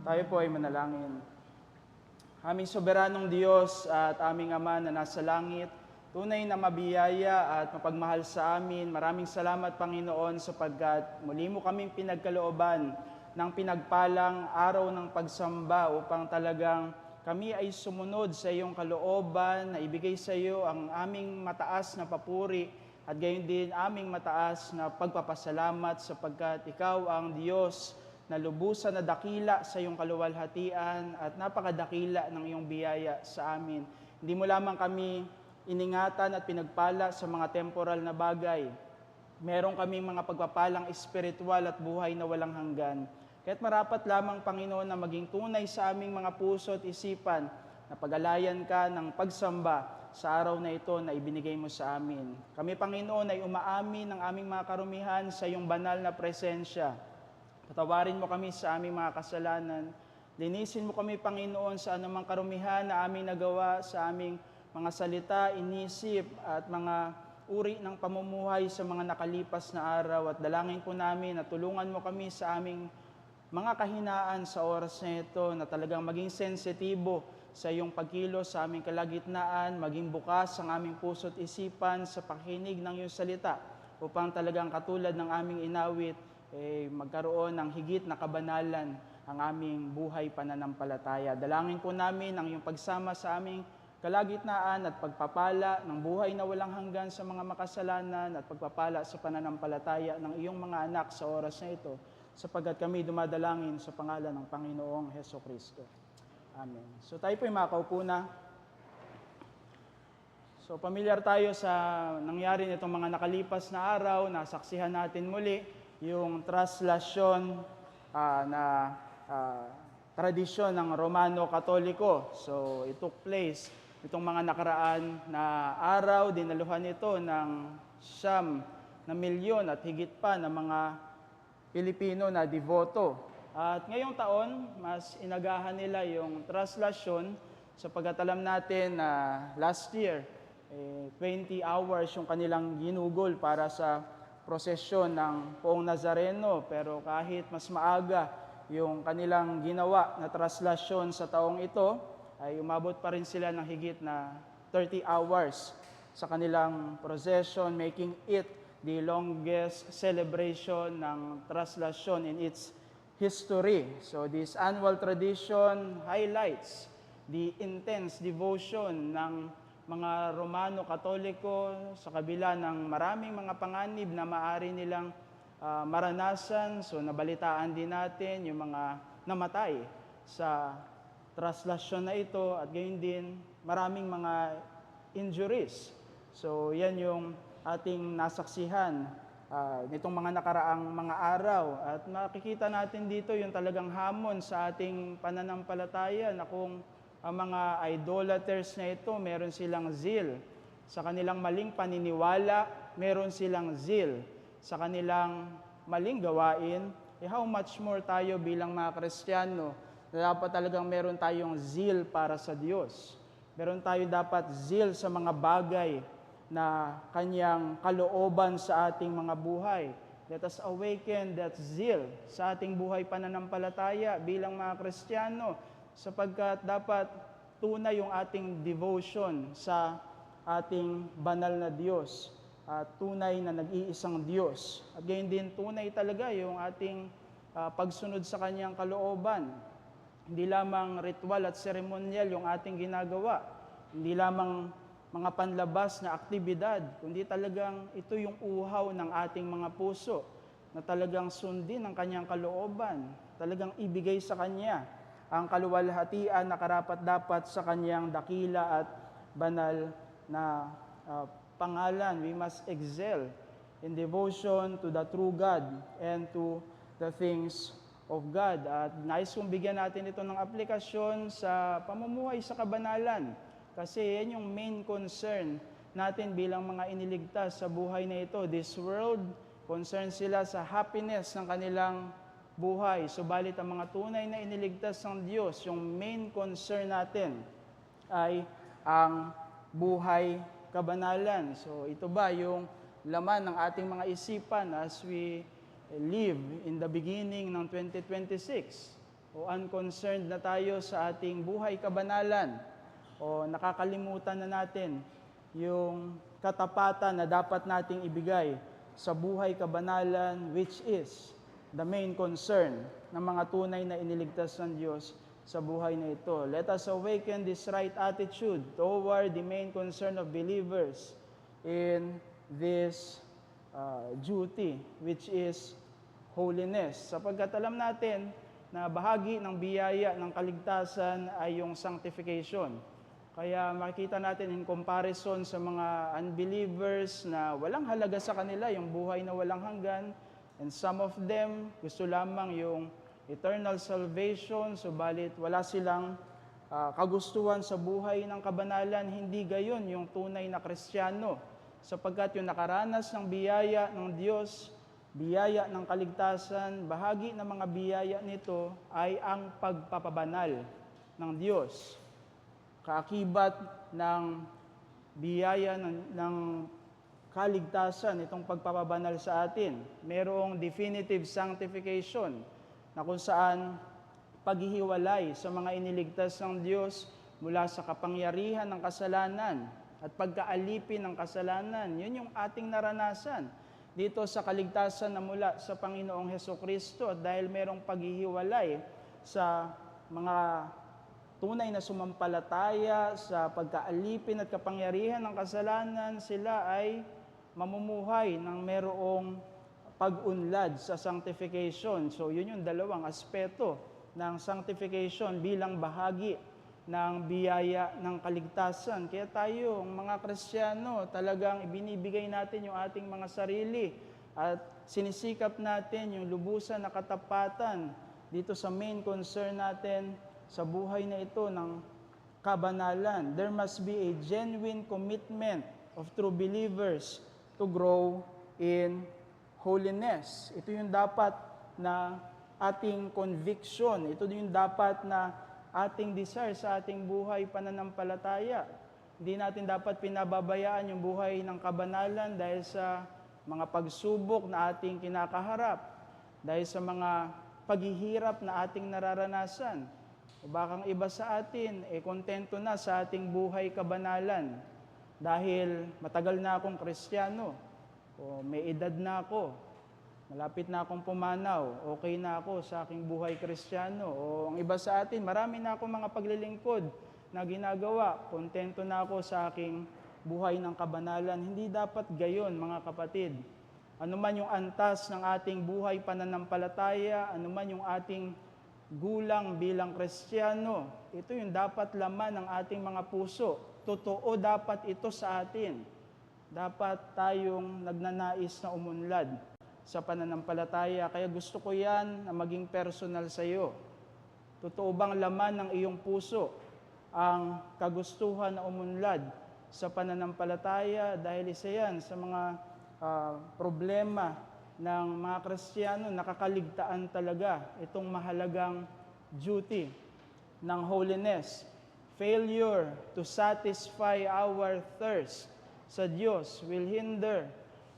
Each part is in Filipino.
Tayo po ay manalangin. Aming soberanong Diyos at aming Ama na nasa langit, tunay na mabiyaya at mapagmahal sa amin. Maraming salamat, Panginoon, sapagkat muli mo kaming pinagkalooban ng pinagpalang araw ng pagsamba upang talagang kami ay sumunod sa iyong kalooban na ibigay sa iyo ang aming mataas na papuri at gayon din aming mataas na pagpapasalamat sapagkat ikaw ang Diyos na lubusan na dakila sa iyong kaluwalhatian at napakadakila ng iyong biyaya sa amin. Hindi mo lamang kami iningatan at pinagpala sa mga temporal na bagay. Meron kaming mga pagpapalang espiritual at buhay na walang hanggan. Kaya't marapat lamang, Panginoon, na maging tunay sa aming mga puso at isipan na pag-alayan ka ng pagsamba sa araw na ito na ibinigay mo sa amin. Kami, Panginoon, ay umaamin ng aming mga karumihan sa iyong banal na presensya. Patawarin mo kami sa aming mga kasalanan. Linisin mo kami, Panginoon, sa anumang karumihan na aming nagawa sa aming mga salita, inisip at mga uri ng pamumuhay sa mga nakalipas na araw. At dalangin po namin na tulungan mo kami sa aming mga kahinaan sa oras na ito na talagang maging sensitibo sa iyong pagkilos sa aming kalagitnaan, maging bukas ang aming puso at isipan sa pakinig ng iyong salita upang talagang katulad ng aming inawit, magkaroon ng higit na kabanalan ang aming buhay pananampalataya. Dalangin po namin ang iyong pagsama sa aming kalagitnaan at pagpapala ng buhay na walang hanggan sa mga makasalanan at pagpapala sa pananampalataya ng iyong mga anak sa oras na ito, sapagkat kami dumadalangin sa pangalan ng Panginoong Hesukristo. Amen. So tayo po ay makaupo na. So pamilyar tayo sa nangyari nitong mga nakalipas na araw, nasaksihan natin muli yung traslasyon na tradisyon ng Romano Katoliko. So it took place itong mga nakaraan na araw, dinaluhan ito ng 9 milyon at higit pa ng mga Pilipino na devoto. At ngayong taon, mas inagahan nila yung traslasyon sapagkat alam natin na last year, 20 hours yung kanilang ginugol para sa prosesyon ng Poong Nazareno. Pero kahit mas maaga yung kanilang ginawa na traslasyon sa taong ito, ay umabot pa rin sila ng higit na 30 hours sa kanilang procession, making it the longest celebration ng traslasyon in its history. So this annual tradition highlights the intense devotion ng mga Romano Katoliko sa kabila ng maraming mga panganib na maaari nilang maranasan. So nabalitaan din natin yung mga namatay sa traslasyon na ito at gayon din maraming mga injuries. So yan yung ating nasaksihan nitong mga nakaraang mga araw. At makikita natin dito yung talagang hamon sa ating pananampalataya na kung ang mga idolaters na ito, meron silang zeal. Sa kanilang maling paniniwala, meron silang zeal. Sa kanilang maling gawain, how much more tayo bilang mga Kristiyano na dapat talagang meron tayong zeal para sa Diyos. Meron tayo dapat zeal sa mga bagay na kanyang kalooban sa ating mga buhay. Let us awaken that zeal sa ating buhay pananampalataya bilang mga Kristiyano sapagkat dapat tunay yung ating devotion sa ating banal na Diyos at tunay na nag-iisang Diyos. At gayon din tunay talaga yung ating pagsunod sa kanyang kalooban. Hindi lamang ritual at seremonyal yung ating ginagawa. Hindi lamang mga panlabas na aktibidad, kundi talagang ito yung uhaw ng ating mga puso na talagang sundin ang kanyang kalooban, talagang ibigay sa kanya ang kaluwalhatian na karapat-dapat sa kanyang dakila at banal na pangalan. We must excel in devotion to the true God and to the things of God. At nais kong bigyan natin ito ng aplikasyon sa pamumuhay sa kabanalan. Kasi yan yung main concern natin bilang mga iniligtas sa buhay na ito. This world, concerned sila sa happiness ng kanilang buhay. Subalit ang mga tunay na iniligtas ng Diyos, yung main concern natin ay ang buhay kabanalan. So ito ba yung laman ng ating mga isipan as we live in the beginning ng 2026? o unconcerned na tayo sa ating buhay kabanalan o nakakalimutan na natin yung katapatan na dapat nating ibigay sa buhay kabanalan, which is the main concern ng mga tunay na iniligtas ng Diyos sa buhay na ito. Let us awaken this right attitude toward the main concern of believers in this duty, which is holiness. Sapagkat alam natin na bahagi ng biyaya ng kaligtasan ay yung sanctification. Kaya makikita natin in comparison sa mga unbelievers na walang halaga sa kanila, yung buhay na walang hanggan, and some of them gusto lamang yung eternal salvation, subalit wala silang kagustuhan sa buhay ng kabanalan. Hindi gayon yung tunay na Kristiyano, sapagkat yung nakaranas ng biyaya ng Diyos, biyaya ng kaligtasan, bahagi ng mga biyaya nito ay ang pagpapabanal ng Diyos. Kaakibat ng biyaya ng kaligtasan, itong pagpapabanal sa atin, merong definitive sanctification na kung saan paghihiwalay sa mga iniligtas ng Diyos mula sa kapangyarihan ng kasalanan at pagkaalipin ng kasalanan. Yun yung ating naranasan dito sa kaligtasan na mula sa Panginoong Hesukristo. At dahil merong paghihiwalay sa mga tunay na sumampalataya sa pagkaalipin at kapangyarihan ng kasalanan, sila ay mamumuhay ng merong pag-unlad sa sanctification. So yun yung dalawang aspeto ng sanctification bilang bahagi ng biyaya ng kaligtasan. Kaya tayo, mga Kristiyano, talagang ibinibigay natin yung ating mga sarili at sinisikap natin yung lubusan na katapatan dito sa main concern natin sa buhay na ito ng kabanalan. There must be a genuine commitment of true believers to grow in holiness. Ito yung dapat na ating conviction. Ito yung dapat na ating desire sa ating buhay pananampalataya. Hindi natin dapat pinababayaan yung buhay ng kabanalan dahil sa mga pagsubok na ating kinakaharap, dahil sa mga paghihirap na ating nararanasan. O bakang iba sa atin, kontento na sa ating buhay kabanalan dahil matagal na akong Kristiyano, o may edad na ako, malapit na akong pumanaw, okay na ako sa aking buhay Kristiyano. O ang iba sa atin, marami na akong mga paglilingkod na ginagawa, kontento na ako sa aking buhay ng kabanalan. Hindi dapat gayon, mga kapatid. Ano man yung antas ng ating buhay pananampalataya, ano man yung ating gulang bilang Kristiyano, ito yung dapat laman ng ating mga puso. Totoo dapat ito sa atin. Dapat tayong nagnanais na umunlad sa pananampalataya. Kaya gusto ko yan na maging personal sa iyo. Totoo bang laman ng iyong puso ang kagustuhan na umunlad sa pananampalataya? Dahil isa yan sa mga problema ng mga Kristiyano, nakakaligtaan talaga itong mahalagang duty ng holiness. Failure to satisfy our thirst sa Diyos will hinder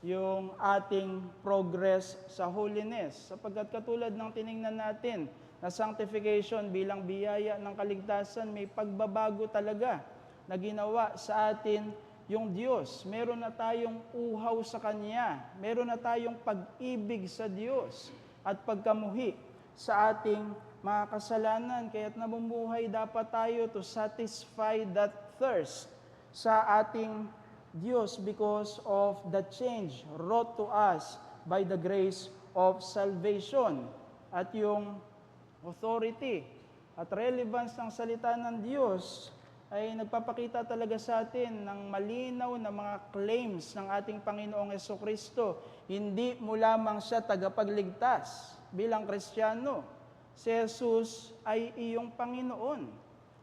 yung ating progress sa holiness. Sapagkat katulad ng tiningnan natin na sanctification bilang biyaya ng kaligtasan, may pagbabago talaga na ginawa sa atin yung Diyos. Meron na tayong uhaw sa Kanya. Meron na tayong pag-ibig sa Diyos at pagkamuhi sa ating mga kasalanan. Kaya't namumuhay dapat tayo to satisfy that thirst sa ating Diyos because of the change wrought to us by the grace of salvation. At yung authority at relevance ng salita ng Diyos ay nagpapakita talaga sa atin ng malinaw na mga claims ng ating Panginoong Hesukristo. Hindi mo lamang siya tagapagligtas bilang Kristiyano. Si Jesus ay iyong Panginoon.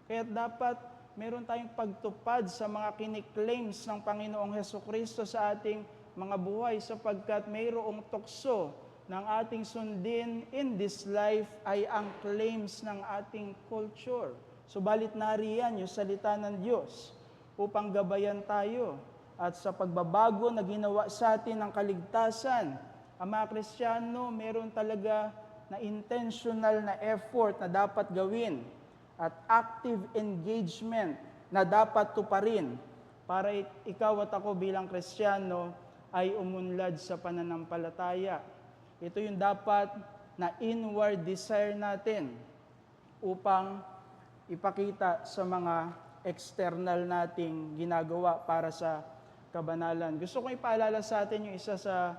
Kaya dapat meron tayong pagtupad sa mga kiniklaims ng Panginoong Hesukristo sa ating mga buhay, sapagkat mayroong tukso ng ating sundin in this life ay ang claims ng ating culture. Subalit nariyan yung salita ng Diyos upang gabayan tayo. At sa pagbabago na ginawa sa atin ng kaligtasan, ang mga Kristiyano meron talaga na intentional na effort na dapat gawin at active engagement na dapat tuparin para ikaw at ako bilang Kristiyano ay umunlad sa pananampalataya. Ito yung dapat na inward desire natin upang ipakita sa mga external nating ginagawa para sa kabanalan. Gusto kong ipaalala sa atin yung isa sa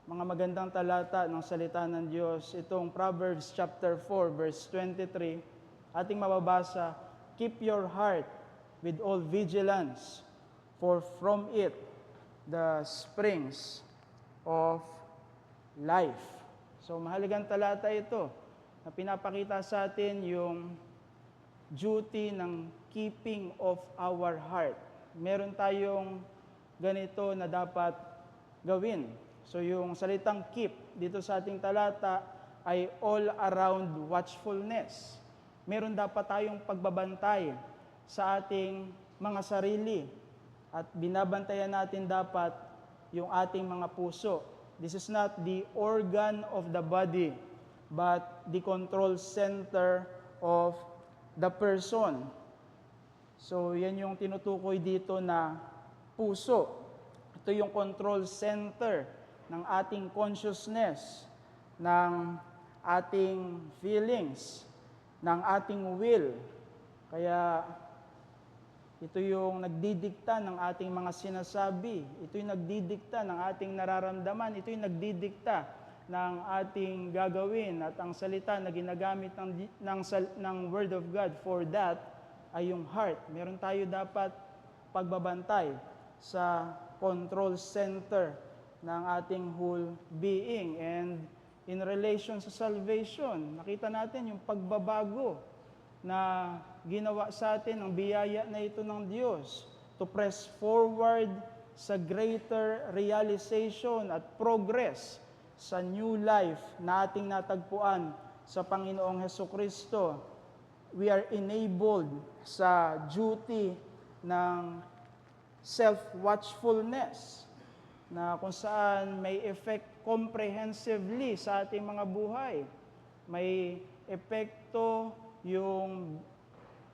mga magandang talata ng salita ng Diyos. Itong Proverbs chapter 4 verse 23, ating mababasa, "Keep your heart with all vigilance, for from it the springs of life." So mahalagang talata ito na pinapakita sa atin yung duty ng keeping of our heart. Meron tayong ganito na dapat gawin. So yung salitang keep dito sa ating talata ay all around watchfulness. Meron dapat tayong pagbabantay sa ating mga sarili at binabantayan natin dapat yung ating mga puso. This is not the organ of the body, but the control center of the person. So yan yung tinutukoy dito na puso. Ito yung control center ng ating consciousness, ng ating feelings, ng ating will. Kaya ito yung nagdidikta ng ating mga sinasabi. Ito yung nagdidikta ng ating nararamdaman. Ito yung nagdidikta ng ating gagawin. At ang salita na ginagamit ng Word of God for that ay yung heart. Meron tayo dapat pagbabantay sa control center ng ating whole being. And in relation sa salvation, nakita natin yung pagbabago na ginawa sa atin ng biyaya na ito ng Diyos to press forward sa greater realization at progress sa new life na ating natagpuan sa Panginoong Hesukristo. We are enabled sa duty ng self-watchfulness na kung saan may effect comprehensively sa ating mga buhay. May epekto yung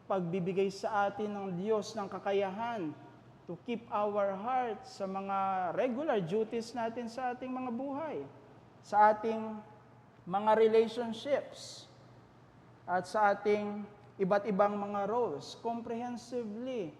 pagbibigay sa atin ng Diyos ng kakayahan to keep our hearts sa mga regular duties natin sa ating mga buhay, sa ating mga relationships, at sa ating iba't ibang mga roles. Comprehensively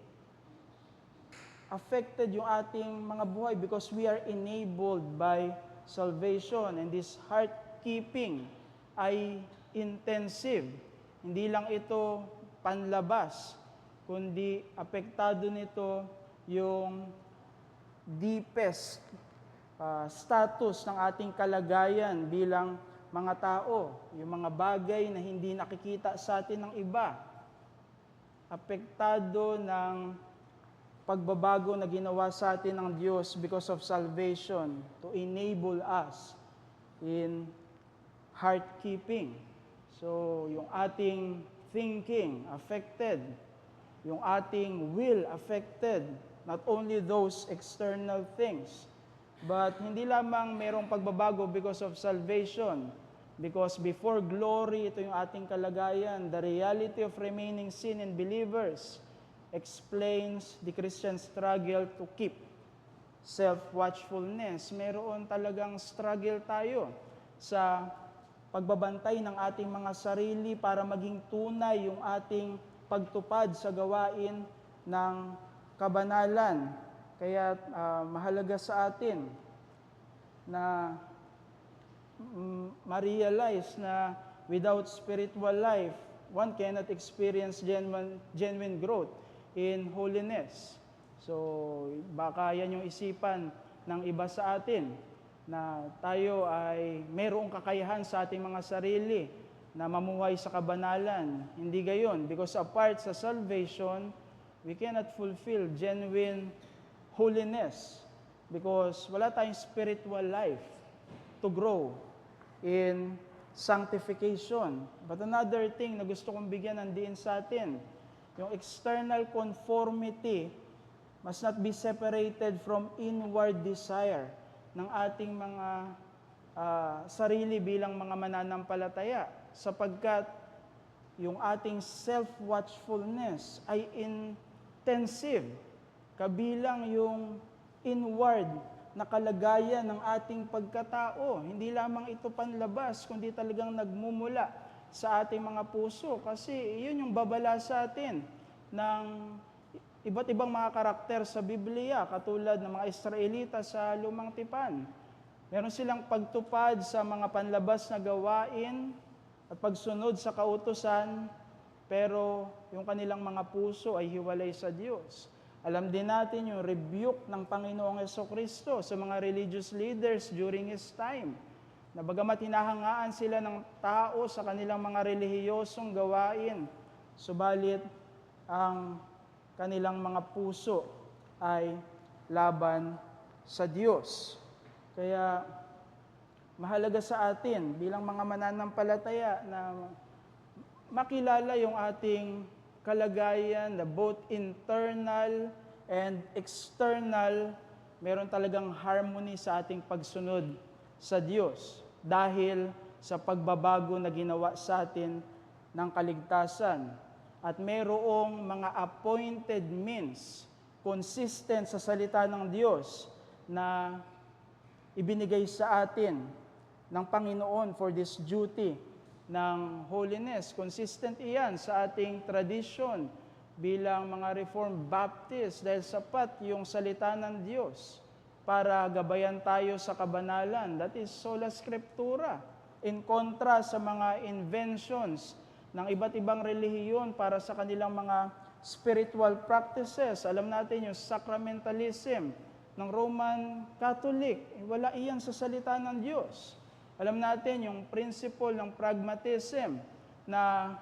affected yung ating mga buhay because we are enabled by salvation. And this heart-keeping ay intensive. Hindi lang ito panlabas, kundi apektado nito yung deepest status ng ating kalagayan bilang mga tao, yung mga bagay na hindi nakikita sa atin ng iba. Apektado ng pagbabago na ginawa sa atin ng Diyos because of salvation to enable us in heart-keeping. So, yung ating thinking affected, yung ating will affected, not only those external things, but hindi lamang merong pagbabago because of salvation, because before glory, ito yung ating kalagayan, the reality of remaining sin in believers explains the Christian struggle to keep self-watchfulness. Meron talagang struggle tayo sa pagbabantay ng ating mga sarili para maging tunay yung ating pagtupad sa gawain ng kabanalan. Kaya mahalaga sa atin na ma-realize na without spiritual life, one cannot experience genuine growth in holiness. So, baka yan yung isipan ng iba sa atin, na tayo ay mayroong kakayahan sa ating mga sarili na mamuhay sa kabanalan. Hindi gayon, because apart sa salvation, we cannot fulfill genuine holiness because wala tayong spiritual life to grow in sanctification. But another thing na gusto kong bigyan ng diin sa atin, yung external conformity must not be separated from inward desire ng ating mga sarili bilang mga mananampalataya sapagkat yung ating self-watchfulness ay intensive, kabilang yung inward na kalagayan ng ating pagkatao. Hindi lamang ito panlabas, kundi talagang nagmumula sa ating mga puso. Kasi yun yung babala sa atin ng iba't ibang mga karakter sa Biblia, katulad ng mga Israelita sa Lumang Tipan. Meron silang pagtupad sa mga panlabas na gawain at pagsunod sa kautusan, pero yung kanilang mga puso ay hiwalay sa Diyos. Alam din natin yung rebuke ng Panginoong Jesucristo sa mga religious leaders during His time, na bagamat hinahangaan sila ng tao sa kanilang mga relihiyosong gawain, subalit ang kanilang mga puso ay laban sa Diyos. Kaya mahalaga sa atin bilang mga mananampalataya na makilala yung ating kalagayan na both internal and external, meron talagang harmony sa ating pagsunod sa Diyos dahil sa pagbabago na ginawa sa atin ng kaligtasan. At merong mga appointed means, consistent sa salita ng Diyos na ibinigay sa atin ng Panginoon for this duty ng holiness. Consistent iyan sa ating tradition bilang mga Reformed Baptist dahil sapat yung salita ng Diyos para gabayan tayo sa kabanalan. That is sola scriptura. In kontra sa mga inventions ng iba't ibang relihiyon para sa kanilang mga spiritual practices. Alam natin yung sacramentalism ng Roman Catholic, wala iyan sa salita ng Diyos. Alam natin yung principle ng pragmatism na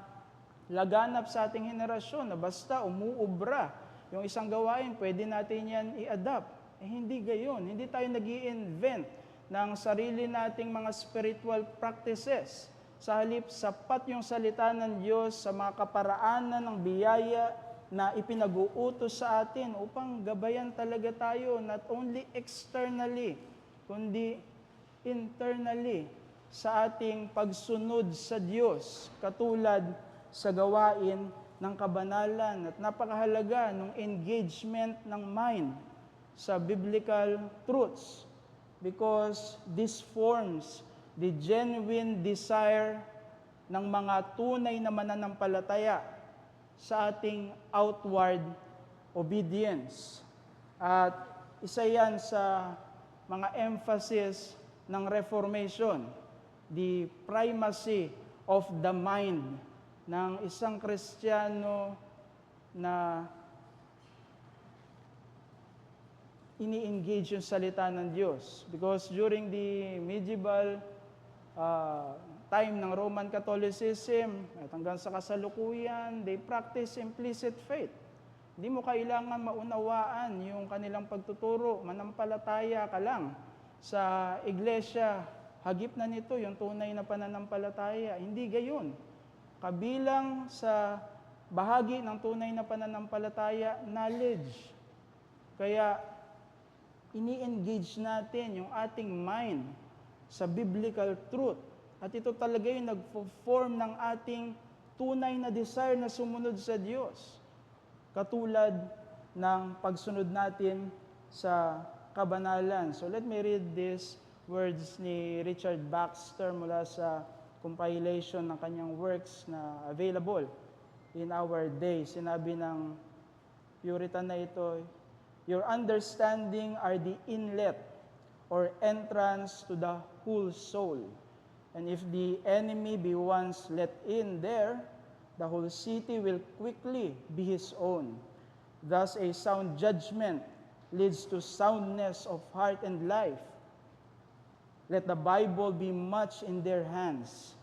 laganap sa ating henerasyon na basta umuubra yung isang gawain, pwede natin yan i-adapt. Hindi gayon. Hindi tayo nag-i-invent ng sarili nating mga spiritual practices. Sa halip, sapat yung salita ng Diyos sa mga kaparaanan ng biyaya na ipinag-uutos sa atin upang gabayan talaga tayo not only externally, kundi internally sa ating pagsunod sa Diyos, katulad sa gawain ng kabanalan. At napakahalaga ng engagement ng mind sa biblical truths because this forms the genuine desire ng mga tunay na mananampalataya sa ating outward obedience. At isa yan sa mga emphasis ng Reformation, the primacy of the mind ng isang Kristiyano na ini-engage yung salita ng Diyos. Because during the medieval time ng Roman Catholicism at hanggang sa kasalukuyan, they practice implicit faith. Hindi mo kailangan maunawaan yung kanilang pagtuturo, manampalataya ka lang sa iglesia, hagip na nito yung tunay na pananampalataya. Hindi gayon. Kabilang sa bahagi ng tunay na pananampalataya, knowledge. Kaya ini-engage natin yung ating mind sa biblical truth. At ito talaga yung nag-form ng ating tunay na desire na sumunod sa Diyos. Katulad ng pagsunod natin sa kabanalan. So let me read these words ni Richard Baxter mula sa compilation ng kanyang works na available in our day. Sinabi ng Puritan na ito, your understanding are the inlet or entrance to the whole soul. And if the enemy be once let in there, the whole city will quickly be his own. Thus a sound judgment leads to soundness of heart and life. Let the Bible be much in their hands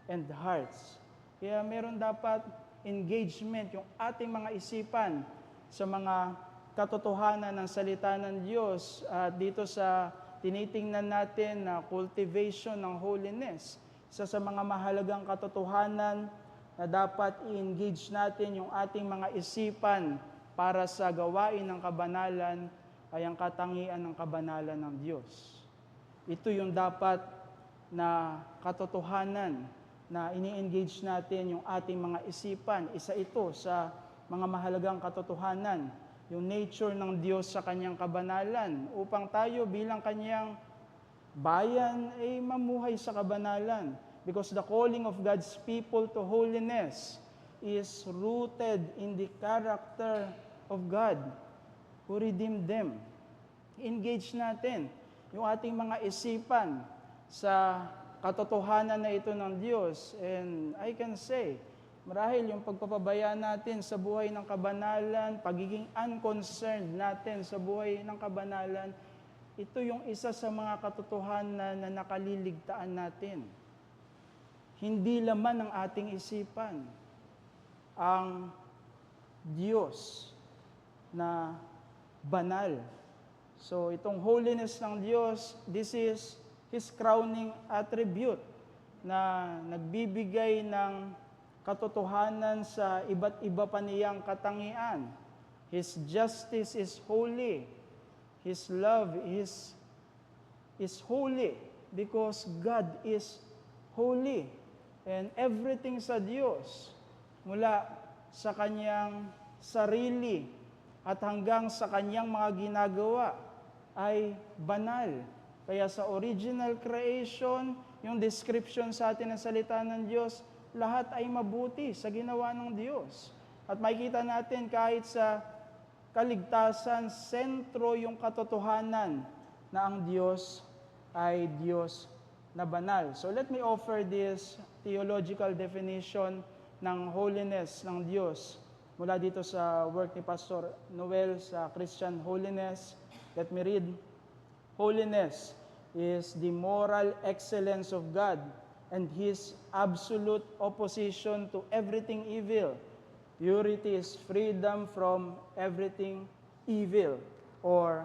and hearts. Kaya meron dapat engagement yung ating mga isipan sa mga katotohanan ng salita ng Diyos. At dito sa tinitingnan natin na cultivation ng holiness, isa sa mga mahalagang katotohanan na dapat i-engage natin yung ating mga isipan para sa gawain ng kabanalan ay ang katangian ng kabanalan ng Diyos. Ito yung dapat na katotohanan na ini-engage natin yung ating mga isipan. Isa ito sa mga mahalagang katotohanan, yung nature ng Diyos sa kanyang kabanalan, upang tayo bilang kanyang bayan ay mamuhay sa kabanalan. Because the calling of God's people to holiness is rooted in the character of God who redeemed them. Engage natin yung ating mga isipan sa katotohanan na ito ng Diyos. And I can say, marahil yung pagpapabaya natin sa buhay ng kabanalan, pagiging unconcerned natin sa buhay ng kabanalan, ito yung isa sa mga katotohanan na nakaliligtaan natin. Hindi laman ng ating isipan ang Diyos na banal. So itong holiness ng Diyos, this is His crowning attribute na nagbibigay ng katotohanan sa iba't iba pa niyang katangian. His justice is holy. His love is holy because God is holy. And everything sa Diyos, mula sa kanyang sarili at hanggang sa kanyang mga ginagawa, ay banal. Kaya sa original creation, yung description sa atin ng salita ng Diyos, lahat ay mabuti sa ginawa ng Diyos. At makikita natin kahit sa kaligtasan, sentro yung katotohanan na ang Diyos ay Diyos na banal. So let me offer this theological definition ng holiness ng Diyos mula dito sa work ni Pastor Noel sa Christian Holiness. Let me read. Holiness is the moral excellence of God and His absolute opposition to everything evil. Purity is freedom from everything evil or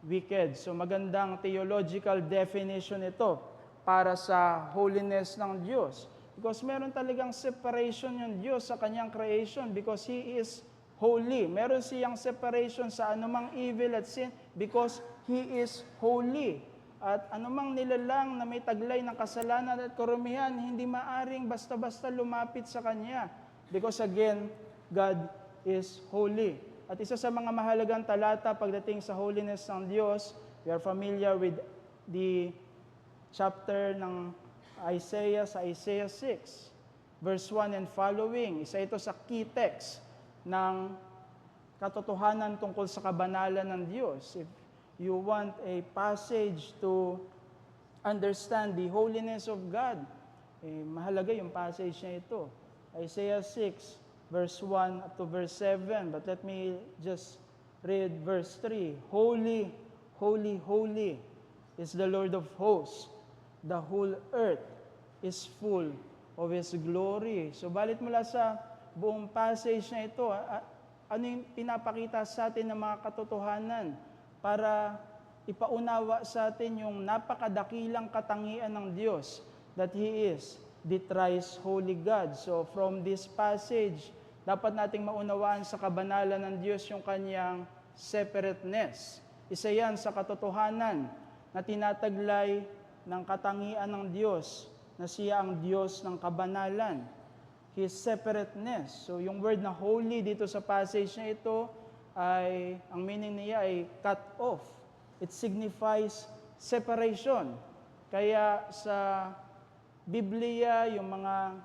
wicked. So magandang theological definition ito para sa holiness ng Diyos. Because meron talagang separation yung Diyos sa kanyang creation because He is holy. Meron siyang separation sa anumang evil at sin because He is holy. At anumang nilalang na may taglay ng kasalanan at karumihan, hindi maaring basta-basta lumapit sa Kanya. Because again, God is holy. At isa sa mga mahalagang talata pagdating sa holiness ng Diyos, we are familiar with the chapter ng Isaiah sa Isaiah 6, verse 1 and following. Isa ito sa key text ng katotohanan tungkol sa kabanalan ng Diyos. If you want a passage to understand the holiness of God, mahalaga yung passage na ito. Isaiah 6, verse 1 up to verse 7. But let me just read verse 3. Holy, holy, holy is the Lord of hosts. The whole earth is full of His glory. So balit mula sa buong passage na ito, ano yung pinapakita sa atin ng mga katotohanan para ipaunawa sa atin yung napakadakilang katangian ng Diyos, that He is the thrice holy God. So from this passage, dapat nating maunawaan sa kabanalan ng Diyos yung kanyang separateness. Isa yan sa katotohanan na tinataglay ng katangian ng Diyos, na siya ang Diyos ng kabanalan. His separateness. So yung word na holy dito sa passage na ito, ay, ang meaning niya ay cut off. It signifies separation. Kaya sa Biblia, yung mga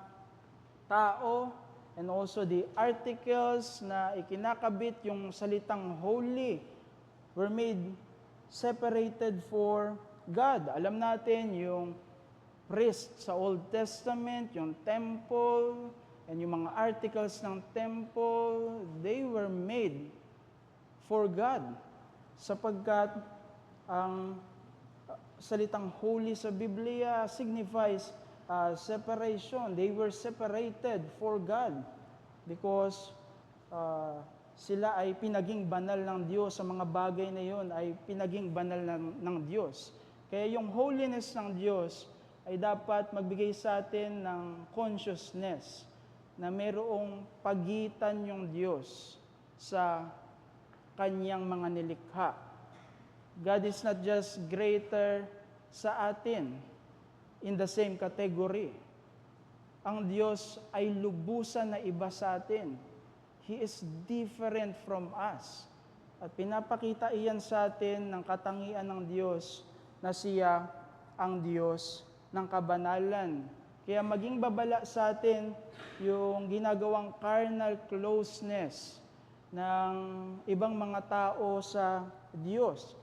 tao and also the articles na ikinakabit yung salitang holy were made separated for God. Alam natin yung priest sa Old Testament, yung temple, and yung mga articles ng temple, they were made for God. Sapagkat ang salitang holy sa Biblia signifies separation. They were separated for God because sila ay pinaging banal ng Diyos. Sa mga bagay na yon ay pinaging banal ng Diyos. Kaya yung holiness ng Diyos ay dapat magbigay sa atin ng consciousness na mayroong pagitan yung Diyos sa kanyang mga nilikha. God is not just greater sa atin, in the same category. Ang Diyos ay lubusan na iba sa atin. He is different from us. At pinapakita iyan sa atin ng katangian ng Diyos na siya ang Diyos ng kabanalan. Kaya maging babala sa atin yung ginagawang carnal closeness ng ibang mga tao sa Diyos.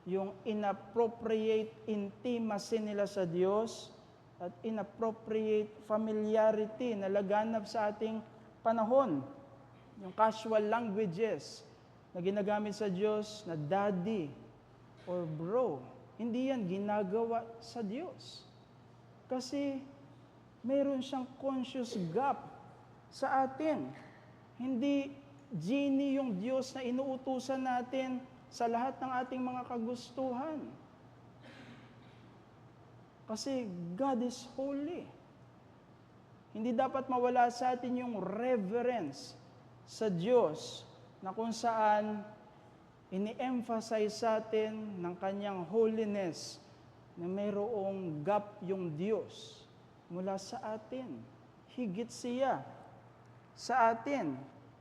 Yung inappropriate intimacy nila sa Diyos at inappropriate familiarity na laganap sa ating panahon. Yung casual languages na ginagamit sa Diyos na daddy or bro. Hindi yan ginagawa sa Diyos. Kasi mayroon siyang conscious gap sa atin. Hindi genie yung Diyos na inuutusan natin sa lahat ng ating mga kagustuhan. Kasi God is holy. Hindi dapat mawala sa atin yung reverence sa Diyos na kung saan ini-emphasize sa atin ng kanyang holiness na mayroong gap yung Diyos mula sa atin. Higit siya sa atin.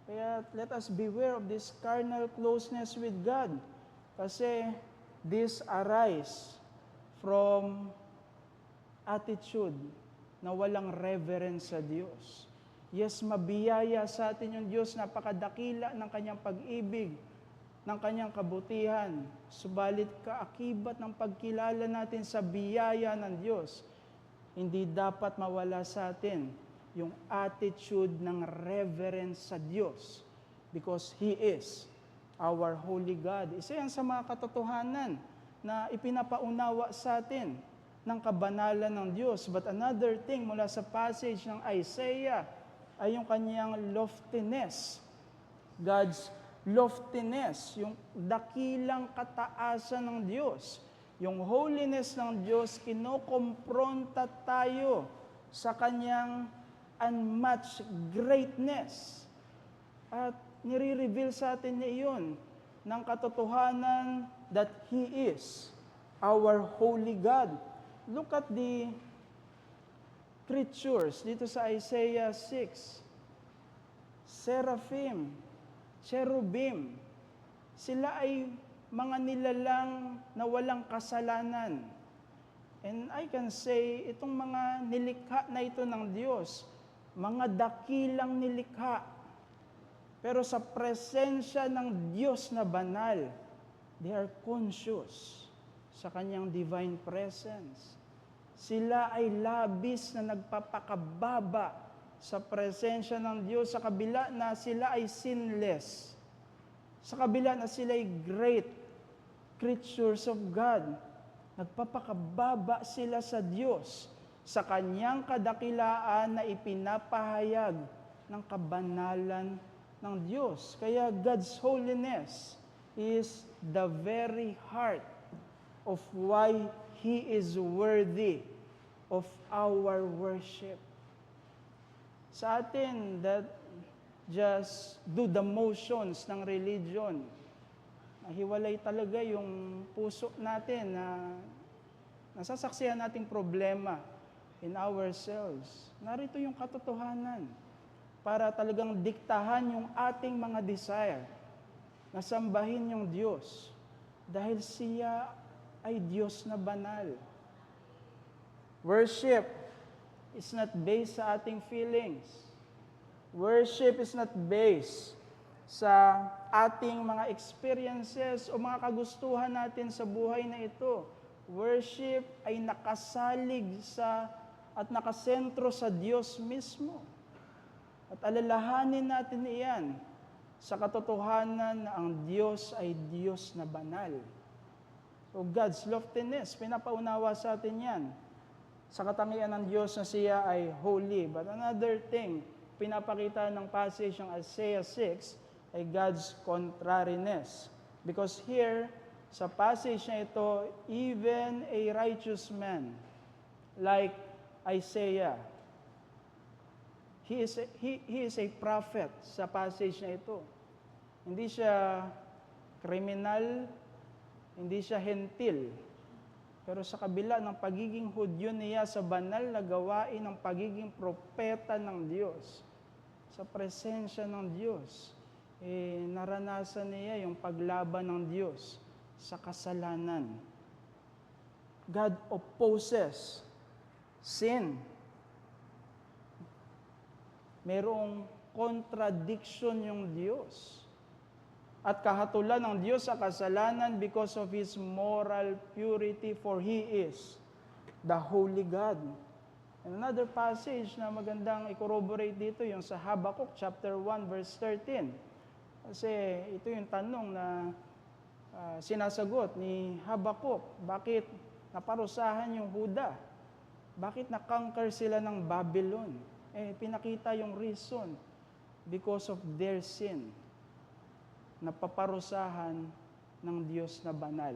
Kaya let us beware of this carnal closeness with God. Kasi this arise from attitude na walang reverence sa Diyos. Yes, mabiyaya sa atin yung Diyos, napakadakila ng kanyang pag-ibig, ng kanyang kabutihan. Subalit kaakibat ng pagkilala natin sa biyaya ng Diyos, hindi dapat mawala sa atin yung attitude ng reverence sa Diyos because He is our holy God. Isa yan sa mga katotohanan na ipinapaunawa sa atin ng kabanalan ng Diyos. But another thing mula sa passage ng Isaiah ay yung kanyang loftiness. God's loftiness, yung dakilang kataasan ng Diyos. Yung holiness ng Diyos, kinokompronta tayo sa kanyang unmatched greatness. At nire-reveal sa atin niya iyon ng katotohanan that He is our holy God. Look at the creatures dito sa Isaiah 6. Seraphim, cherubim, sila ay mga nilalang na walang kasalanan. And I can say, itong mga nilikha na ito ng Diyos, mga dakilang nilikha. Pero sa presensya ng Diyos na banal, they are conscious sa kanyang divine presence. Sila ay labis na nagpapakababa sa presensya ng Diyos sa kabila na sila ay sinless. Sa kabila na sila ay great creatures of God. Nagpapakababa sila sa Diyos sa kanyang kadakilaan na ipinapahayag ng kabanalan ng Diyos. Kaya God's holiness is the very heart of why He is worthy of our worship. Sa atin that just do the motions ng religion, nahiwalay talaga yung puso natin na nasasaksihan nating problema in ourselves. Narito yung katotohanan para talagang diktahan yung ating mga desire na sambahin yung Diyos dahil siya ay Diyos na banal. Worship is not based sa ating feelings. Worship is not based sa ating mga experiences o mga kagustuhan natin sa buhay na ito. Worship ay nakasalig sa at nakasentro sa Diyos mismo. At alalahanin natin iyan sa katotohanan na ang Diyos ay Diyos na banal. So God's loftiness, pinapaunawa sa atin yan. Sa katangian ng Diyos na siya ay holy. But another thing, pinapakita ng passage ng Isaiah 6 ay God's contrariness. Because here, sa passage na ito, even a righteous man like Isaiah, he is a prophet sa passage na ito. Hindi siya kriminal, hindi siya hentil. Pero sa kabila ng pagiging Hudyo niya sa banal na gawain ng pagiging propeta ng Diyos, sa presensya ng Diyos, naranasan niya yung paglaban ng Diyos sa kasalanan. God opposes sin. Merong contradiction yung Diyos. At kahatulan ng Diyos sa kasalanan because of His moral purity, for He is the Holy God. And another passage na magandang i-corroborate dito, yung sa Habakkuk chapter 1 verse 13. Kasi ito yung tanong na sinasagot ni Habakkuk. Bakit naparusahan yung Huda? Bakit na-conquer sila ng Babylon? Pinakita yung reason. Because of their sin. Napaparusahan ng Diyos na banal.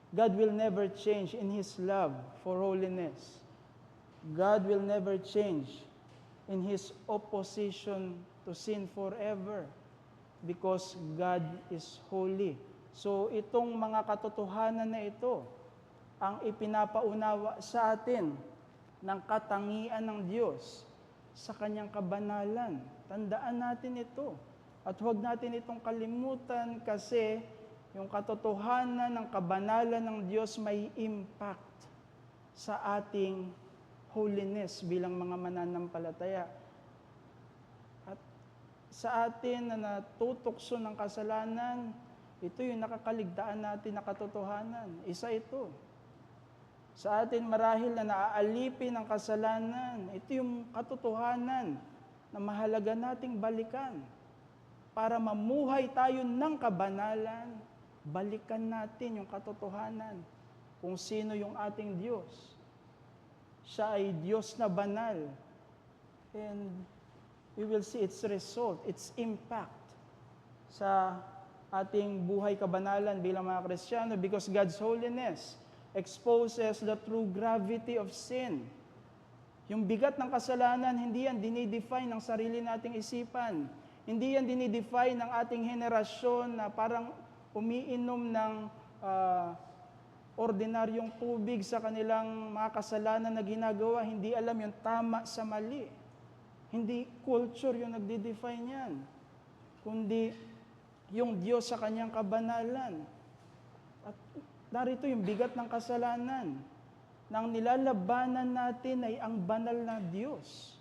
God will never change in His love for holiness. God will never change in His opposition to sin forever because God is holy. So itong mga katotohanan na ito ang ipinapaunawa sa atin ng katangian ng Diyos sa Kanyang kabanalan. Tandaan natin ito. At huwag natin itong kalimutan kasi yung katotohanan ng kabanalan ng Diyos may impact sa ating holiness bilang mga mananampalataya. At sa atin na natutokso ng kasalanan, ito yung nakakaligtaan natin na katotohanan. Isa ito. Sa atin marahil na naaalipin ng kasalanan, ito yung katotohanan na mahalaga nating balikan. Para mamuhay tayo ng kabanalan, balikan natin yung katotohanan kung sino yung ating Diyos. Siya ay Diyos na banal. And we will see its result, its impact sa ating buhay kabanalan bilang mga Kristiyano because God's holiness exposes the true gravity of sin. Yung bigat ng kasalanan, hindi yan dinidefine ng sarili nating isipan. Hindi yan dinidefine ng ating henerasyon na parang umiinom ng ordinaryong tubig sa kanilang mga kasalanan na ginagawa. Hindi alam yung tama sa mali. Hindi culture yung nagdi-define yan. Kundi yung Diyos sa kanyang kabanalan. At narito yung bigat ng kasalanan. Nang nilalabanan natin ay ang banal na Diyos.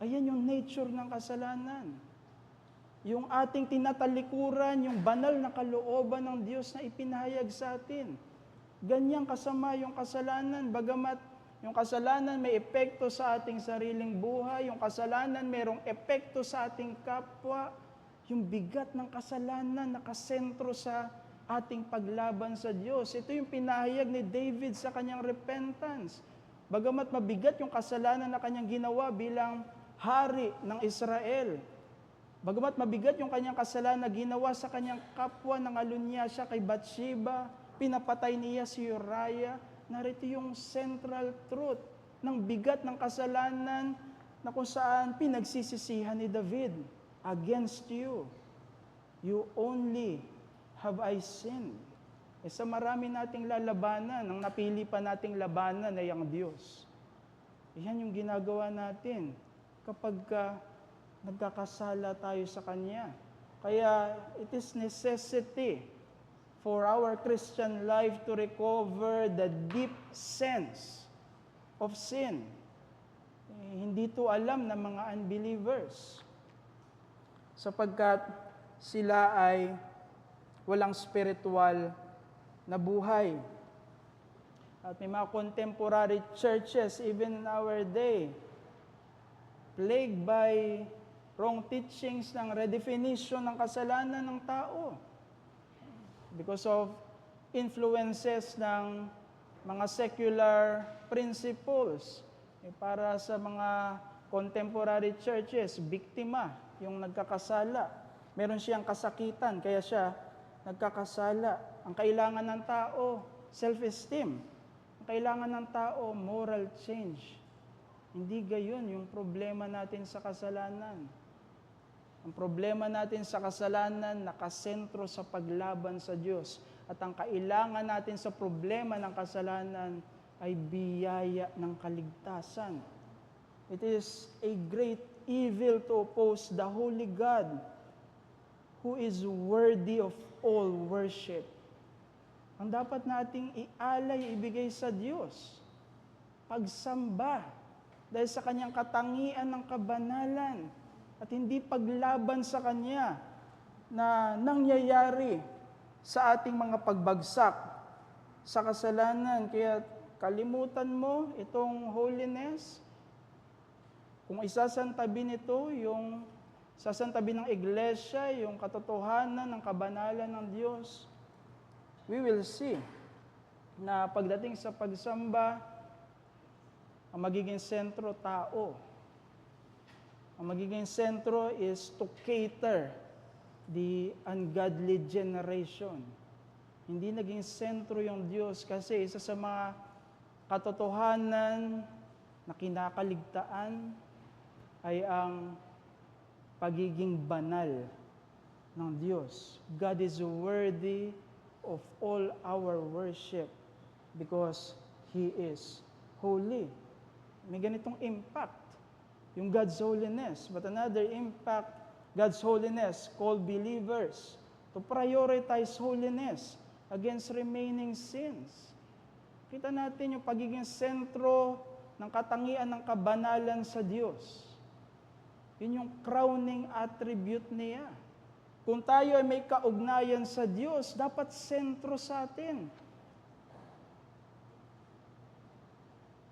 Ayan yung nature ng kasalanan. Yung ating tinatalikuran, yung banal na kalooban ng Diyos na ipinahayag sa atin. Ganyang kasama yung kasalanan, bagamat yung kasalanan may epekto sa ating sariling buhay, yung kasalanan mayroong epekto sa ating kapwa, yung bigat ng kasalanan nakasentro sa ating paglaban sa Diyos. Ito yung pinahayag ni David sa kanyang repentance. Bagamat mabigat yung kasalanan na kanyang ginawa bilang hari ng Israel. Bagamat mabigat yung kanyang kasalanan na ginawa sa kanyang kapwa, nangalun niya siya kay Bathsheba, pinapatay niya si Uriah. Narito yung central truth ng bigat ng kasalanan na kung saan pinagsisisihan ni David, against you, you only have I sinned. Sa marami nating lalabanan, ang napili pa nating labanan ay ang Diyos. Yan yung ginagawa natin kapag nagkakasala tayo sa Kanya. Kaya it is necessity for our Christian life to recover the deep sense of sin. Hindi to alam ng mga unbelievers. Sapagkat sila ay walang spiritual na buhay. At may mga contemporary churches, even in our day, plagued by wrong teachings ng redefinition ng kasalanan ng tao. Because of influences ng mga secular principles. Para sa mga contemporary churches, biktima yung nagkakasala. Meron siyang kasakitan, kaya siya nagkakasala. Ang kailangan ng tao, self-esteem. Ang kailangan ng tao, moral change. Hindi gayon yung problema natin sa kasalanan. Ang problema natin sa kasalanan, nakasentro sa paglaban sa Diyos. At ang kailangan natin sa problema ng kasalanan ay biyaya ng kaligtasan. It is a great evil to oppose the Holy God who is worthy of all worship. Ang dapat nating ialay, ibigay sa Diyos, pagsamba, dahil sa Kanyang katangian ng kabanalan, at hindi paglaban sa Kanya na nangyayari sa ating mga pagbagsak sa kasalanan. Kaya kalimutan mo itong holiness. Kung isasantabi nito, yung sasantabi ng iglesia, yung katotohanan ng kabanalan ng Diyos, we will see na pagdating sa pagsamba, ang magiging sentro tao. Ang magiging sentro is to cater the ungodly generation. Hindi naging sentro yung Diyos kasi isa sa mga katotohanan na kinakaligtaan ay ang pagiging banal ng Diyos. God is worthy of all our worship because He is holy. May ganitong impact, yung God's holiness. But another impact, God's holiness called believers to prioritize holiness against remaining sins. Kita natin yung pagiging sentro ng katangian ng kabanalan sa Diyos. Yun yung crowning attribute niya. Kung tayo ay may kaugnayan sa Diyos, dapat sentro sa atin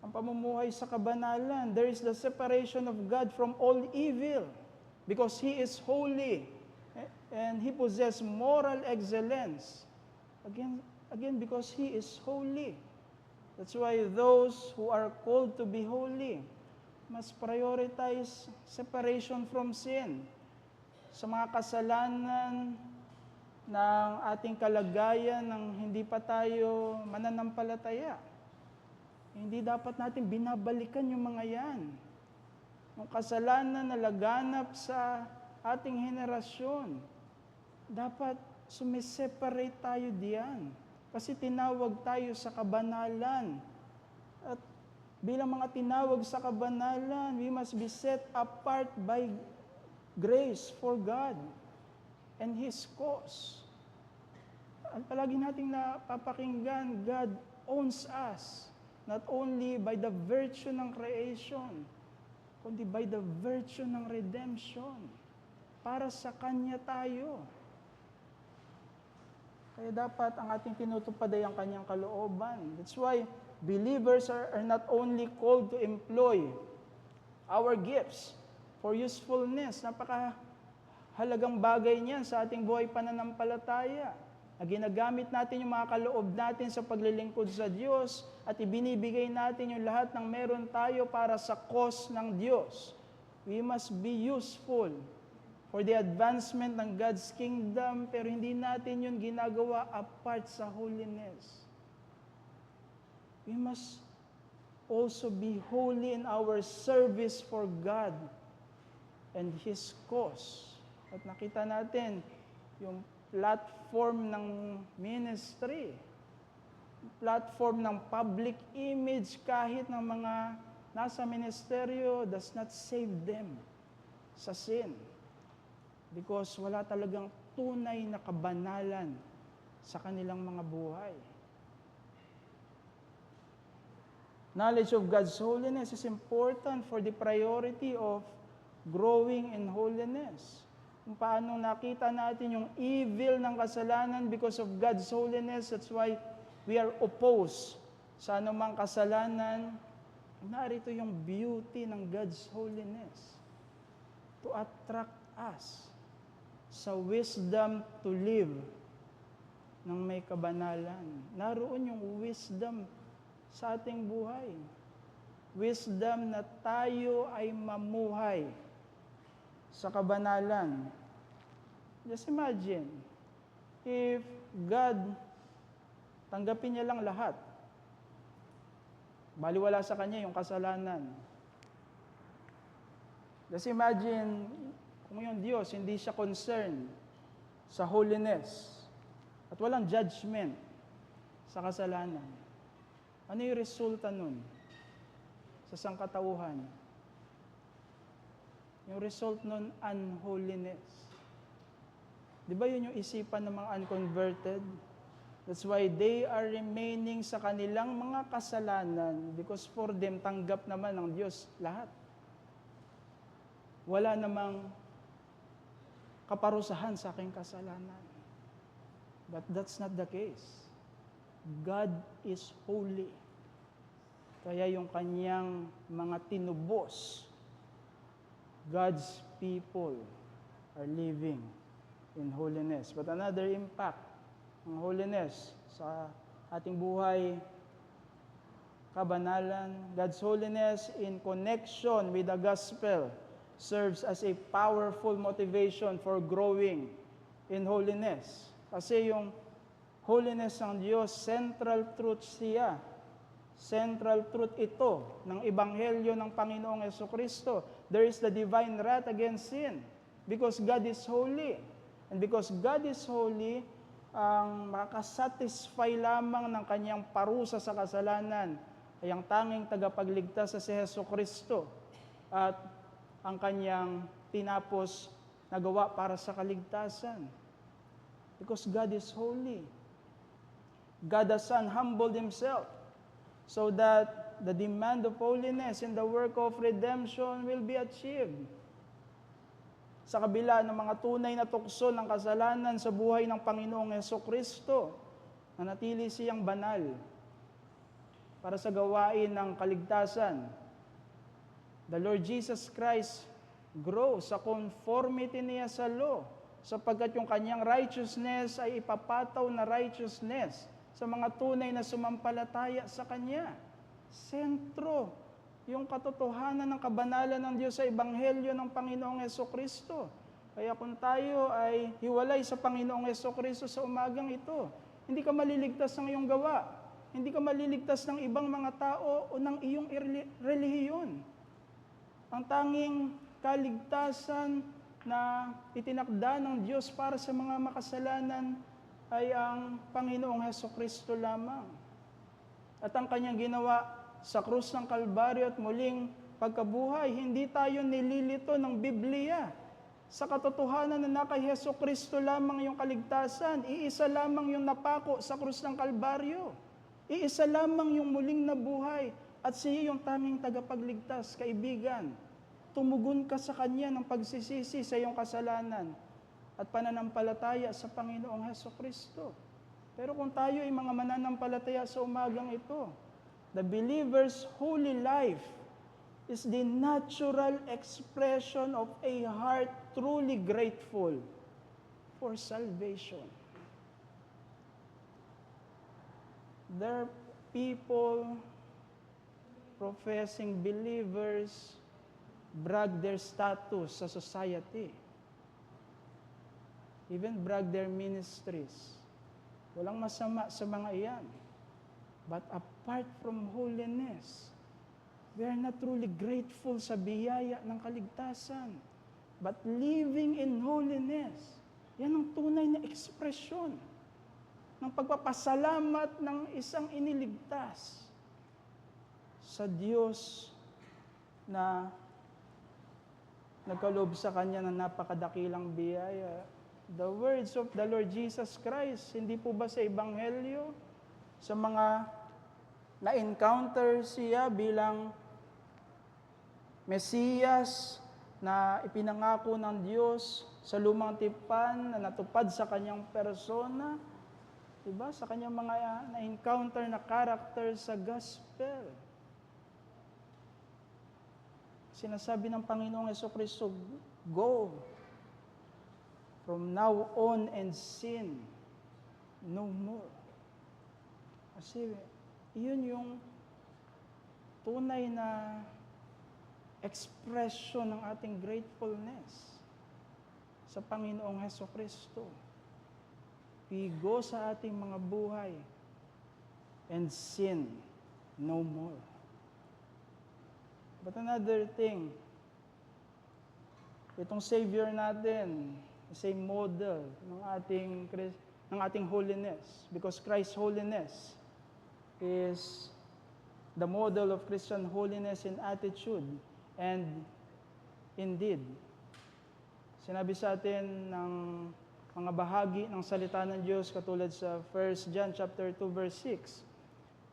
ang pamumuhay sa kabanalan. There is the separation of God from all evil because He is holy and He possesses moral excellence. Again, because He is holy. That's why those who are called to be holy must prioritize separation from sin. Sa mga kasalanan ng ating kalagayan ng hindi pa tayo mananampalataya, hindi dapat natin binabalikan yung mga yan. Yung kasalanan na laganap sa ating henerasyon, dapat sumiseparate tayo diyan. Kasi tinawag tayo sa kabanalan. At bilang mga tinawag sa kabanalan, we must be set apart by grace for God and His cause. At palagi nating napapakinggan, God owns us, not only by the virtue ng creation, kundi by the virtue ng redemption. Para sa Kanya tayo. Kaya dapat ang ating tinutupad ay ang Kanyang kalooban. That's why believers are not only called to employ our gifts for usefulness. Napakahalagang bagay niyan sa ating buhay pananampalataya. Na ginagamit natin yung mga kaloob natin sa paglilingkod sa Diyos at ibinibigay natin yung lahat ng meron tayo para sa cause ng Diyos. We must be useful for the advancement ng God's kingdom, pero hindi natin yun ginagawa apart sa holiness. We must also be holy in our service for God and His cause. At nakita natin yung platform ng ministry, platform ng public image, kahit ng mga nasa ministeryo, does not save them sa sin. Because wala talagang tunay na kabanalan sa kanilang mga buhay. Knowledge of God's holiness is important for the priority of growing in holiness. Kung paano nakita natin yung evil ng kasalanan because of God's holiness, that's why we are opposed sa anumang kasalanan. Narito yung beauty ng God's holiness to attract us sa wisdom to live ng may kabanalan. Naroon yung wisdom sa ating buhay. Wisdom na tayo ay mamuhay sa kabanalan. Just imagine, if God, tanggapin niya lang lahat. Baliwala sa Kanya yung kasalanan. Just imagine, kung yung Diyos hindi siya concerned sa holiness, At walang judgment sa kasalanan. Ano yung resulta nun sa sangkatauhan? Yung result nun, unholiness. Di ba yun yung isipan ng mga unconverted? That's why they are remaining sa kanilang mga kasalanan because for them, tanggap naman ng Diyos lahat. Wala namang kaparusahan sa aking kasalanan. But that's not the case. God is holy. Kaya yung kanyang mga tinubos, God's people are living in holiness. But another impact ng holiness sa ating buhay, kabanalan, God's holiness in connection with the gospel serves as a powerful motivation for growing in holiness. Kasi yung holiness ng Diyos, central truth siya. Central truth ito ng Ebanghelyo ng Panginoong Jesucristo. There is the divine wrath against sin because God is holy. And because God is holy, ang makasatisfy lamang ng kanyang parusa sa kasalanan ay ang tanging tagapagligtas sa si Jesucristo at ang kanyang tinapos na gawa para sa kaligtasan. Because God is holy. God the Son humbled Himself so that the demand of holiness in the work of redemption will be achieved. Sa kabila ng mga tunay na tukso ng kasalanan sa buhay ng Panginoong Jesucristo, nanatili siyang banal para sa gawain ng kaligtasan. The Lord Jesus Christ grows sa conformity niya sa law, sapagkat yung kanyang righteousness ay ipapataw na righteousness sa mga tunay na sumampalataya sa Kanya. Sentro yung katotohanan ng kabanalan ng Diyos sa Ebanghelyo ng Panginoong Jesucristo. Kaya kung tayo ay hiwalay sa Panginoong Jesucristo sa umagang ito, hindi ka maliligtas ng iyong gawa. Hindi ka maliligtas ng ibang mga tao o ng iyong relihiyon. Ang tanging kaligtasan na itinakda ng Diyos para sa mga makasalanan ay ang Panginoong Hesukristo lamang. At ang kanyang ginawa sa krus ng Kalbaryo at muling pagkabuhay, hindi tayo nililito ng Biblia. Sa katotohanan na kay Hesukristo lamang yung kaligtasan, iisa lamang yung napako sa krus ng Kalbaryo. Iisa lamang yung muling nabuhay at siya yung tanging tagapagligtas. Kaibigan, tumugon ka sa Kanya ng pagsisisi sa iyong kasalanan at pananampalataya sa Panginoong Hesukristo. Pero kung tayo ay mga mananampalataya sa umagang ito, the believer's holy life is the natural expression of a heart truly grateful for salvation. There are people, professing believers, brag their status sa society. Even brag their ministries. Walang masama sa mga iyan. But apart from holiness, we are not truly grateful sa biyaya ng kaligtasan. But living in holiness, yan ang tunay na ekspresyon ng pagpapasalamat ng isang iniligtas sa Diyos na nagkaloob sa Kanya ng napakadakilang biyaya. The words of the Lord Jesus Christ, hindi po ba sa Ebanghelyo, sa mga na-encounter siya bilang Mesiyas na ipinangako ng Diyos sa lumang tipan na natupad sa Kanyang persona, diba? Sa Kanyang mga na-encounter na character sa gospel. Sinasabi ng Panginoong Jesucristo, go from now on and sin no more. Kasi yun yung tunay na expression ng ating gratefulness sa Panginoong Hesukristo. We go sa ating mga buhay and sin no more. But another thing, itong Savior natin is a model ng ating ng ating holiness. Because Christ's holiness is the model of Christian holiness in attitude. And indeed, sinabi sa atin ng mga bahagi ng salita ng Diyos katulad sa 1 John chapter 2 verse 6,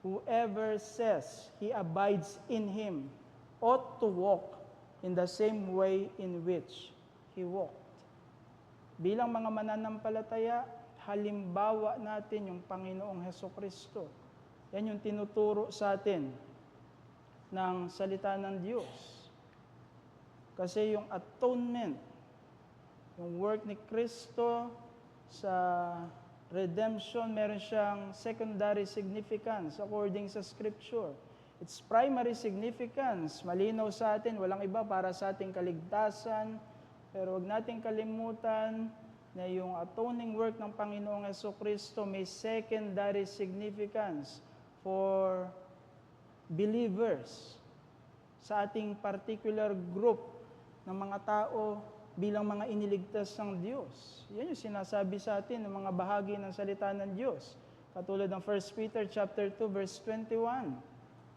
whoever says he abides in Him ought to walk in the same way in which He walked. Bilang mga mananampalataya, halimbawa natin yung Panginoong Hesukristo. Yan yung tinuturo sa atin ng salita ng Diyos. Kasi yung atonement, yung work ni Kristo sa redemption, meron siyang secondary significance according sa Scripture. Its primary significance, malinaw sa atin, walang iba para sa ating kaligtasan, pero huwag nating kalimutan na yung atoning work ng Panginoong Hesukristo may secondary significance for believers sa ating particular group ng mga tao bilang mga iniligtas ng Diyos. Yan yung sinasabi sa atin ng mga bahagi ng salita ng Diyos. Katulad ng 1 Peter chapter 2 verse 21.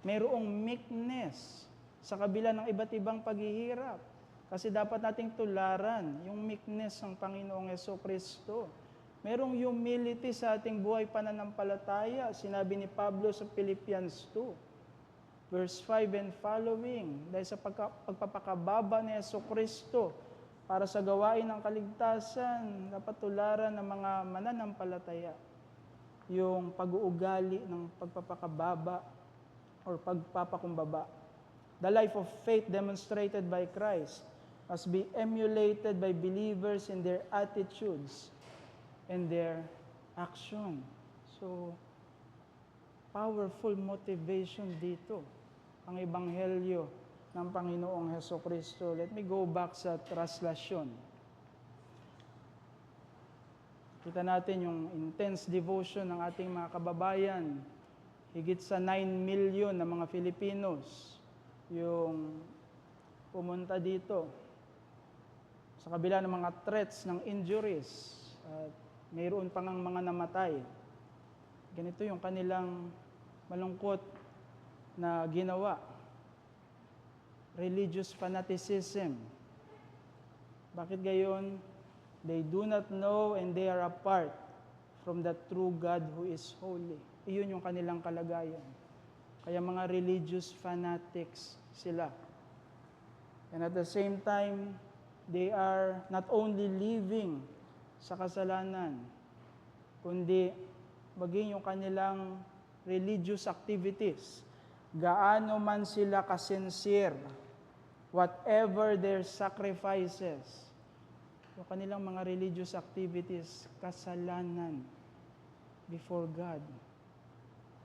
Mayroong meekness sa kabila ng iba't ibang paghihirap. Kasi dapat nating tularan yung meekness ng Panginoong Hesukristo. Merong humility sa ating buhay pananampalataya. Sinabi ni Pablo sa Philippians 2, verse 5 and following. Dahil sa pagpapakababa ni Hesukristo para sa gawain ng kaligtasan, dapat tularan ng mga mananampalataya yung pag-uugali ng pagpapakababa or pagpapakumbaba. The life of faith demonstrated by Christ must be emulated by believers in their attitudes and their action. So, powerful motivation dito, ang ebanghelyo ng Panginoong Hesukristo. Let me go back sa translasyon. Kita natin yung intense devotion ng ating mga kababayan. Higit sa 9 million na mga Filipinos yung pumunta dito. Sa kabila ng mga threats ng injuries, at mayroon pang mga namatay. Ganito yung kanilang malungkot na ginawa. Religious fanaticism. Bakit gayon? They do not know and they are apart from the true God who is holy. Iyon yung kanilang kalagayan. Kaya mga religious fanatics sila. And at the same time, they are not only living sa kasalanan, kundi maging yung kanilang religious activities. Gaano man sila kasincere, whatever their sacrifices, yung kanilang mga religious activities, kasalanan before God.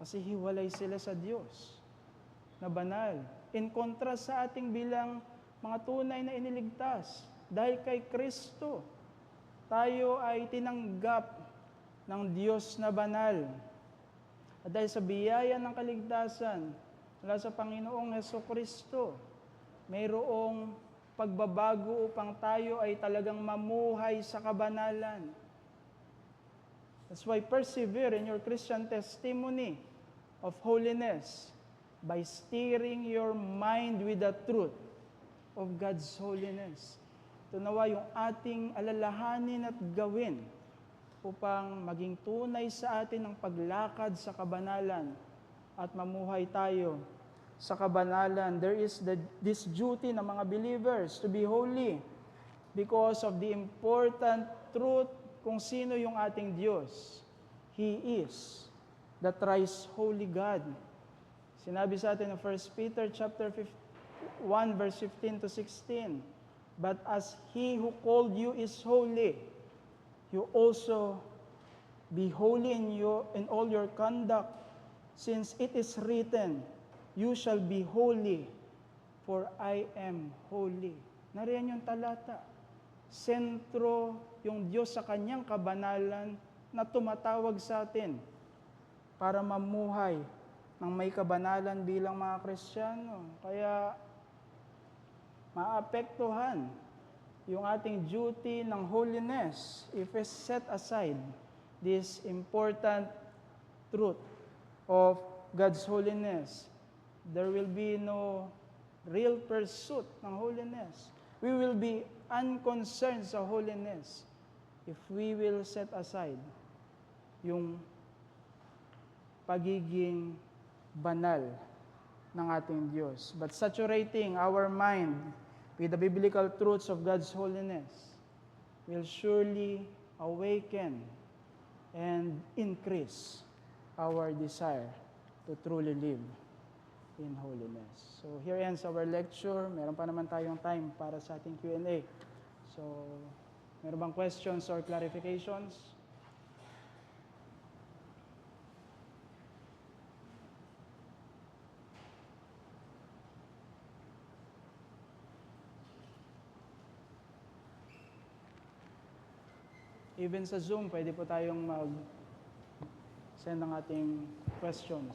Kasi hiwalay sila sa Diyos na banal. In contrast sa ating bilang mga tunay na iniligtas, dahil kay Kristo, tayo ay tinanggap ng Diyos na banal. At dahil sa biyaya ng kaligtasan, mula sa Panginoong Hesukristo, mayroong pagbabago upang tayo ay talagang mamuhay sa kabanalan. That's why persevere in your Christian testimony of holiness by steering your mind with the truth of God's holiness. Ito nawa yung ating alalahanin at gawin upang maging tunay sa atin ang paglakad sa kabanalan at mamuhay tayo sa kabanalan. There is this duty ng mga believers to be holy because of the important truth kung sino yung ating Diyos. He is the thrice holy God. Sinabi sa atin ng 1 Peter chapter 1 verse 15 to 16, but as He who called you is holy, you also be holy in all your conduct, since it is written, you shall be holy, for I am holy. Nariyan yung talata. Sentro yung Diyos sa kanyang kabanalan na tumatawag sa atin para mamuhay ng may kabanalan bilang mga Kristiyano. Kaya maapektuhan yung ating duty ng holiness if we set aside this important truth of God's holiness, there will be no real pursuit ng holiness. We will be unconcerned sa holiness if we will set aside yung pagiging banal ng ating Diyos. But saturating our mind with the biblical truths of God's holiness will surely awaken and increase our desire to truly live in holiness. So here ends our lecture. Meron pa naman tayong time para sa ating Q&A. So, meron bang questions or clarifications? Even sa Zoom, pwede po tayong mag-send ng ating questions.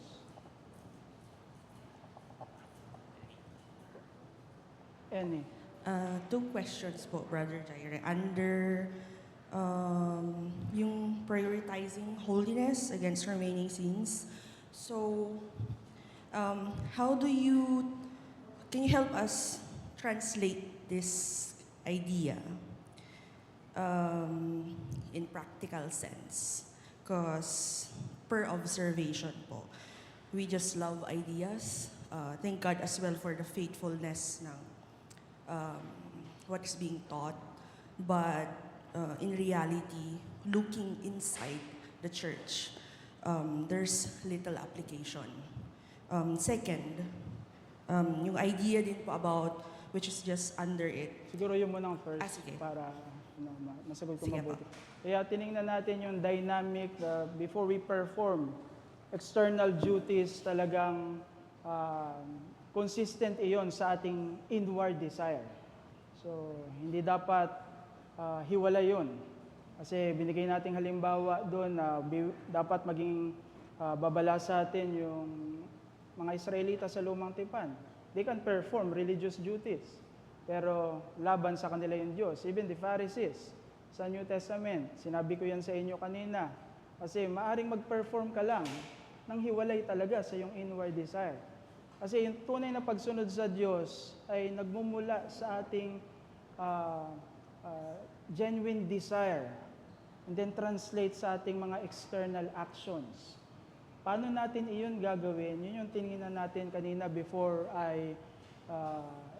Any? Two questions po, Brother Jaire. Under yung prioritizing holiness against remaining sins. So, can you help us translate this idea in practical sense? Because per observation po, we just love ideas. Thank God as well for the faithfulness ng what is being taught. But in reality, looking inside the church, there's little application. Second, yung idea din po about, which is just under it. Siguro yung munang first Sige. para masagot ko Sige mabuti. Kaya tiningnan natin yung dynamic before we perform external duties, talagang consistent iyon sa ating inward desire. So, hindi dapat hiwalay yun. Kasi binigay nating halimbawa doon na dapat maging babala sa atin yung mga Israelita sa lumang tipan. They can perform religious duties, pero laban sa kanila yung Diyos. Even the Pharisees sa New Testament, sinabi ko yan sa inyo kanina, kasi maaring mag-perform ka lang nang hiwalay talaga sa yung inward desire. Kasi yung tunay na pagsunod sa Diyos ay nagmumula sa ating genuine desire and then translate sa ating mga external actions. Paano natin iyon gagawin? Yun yung tinignan natin kanina before I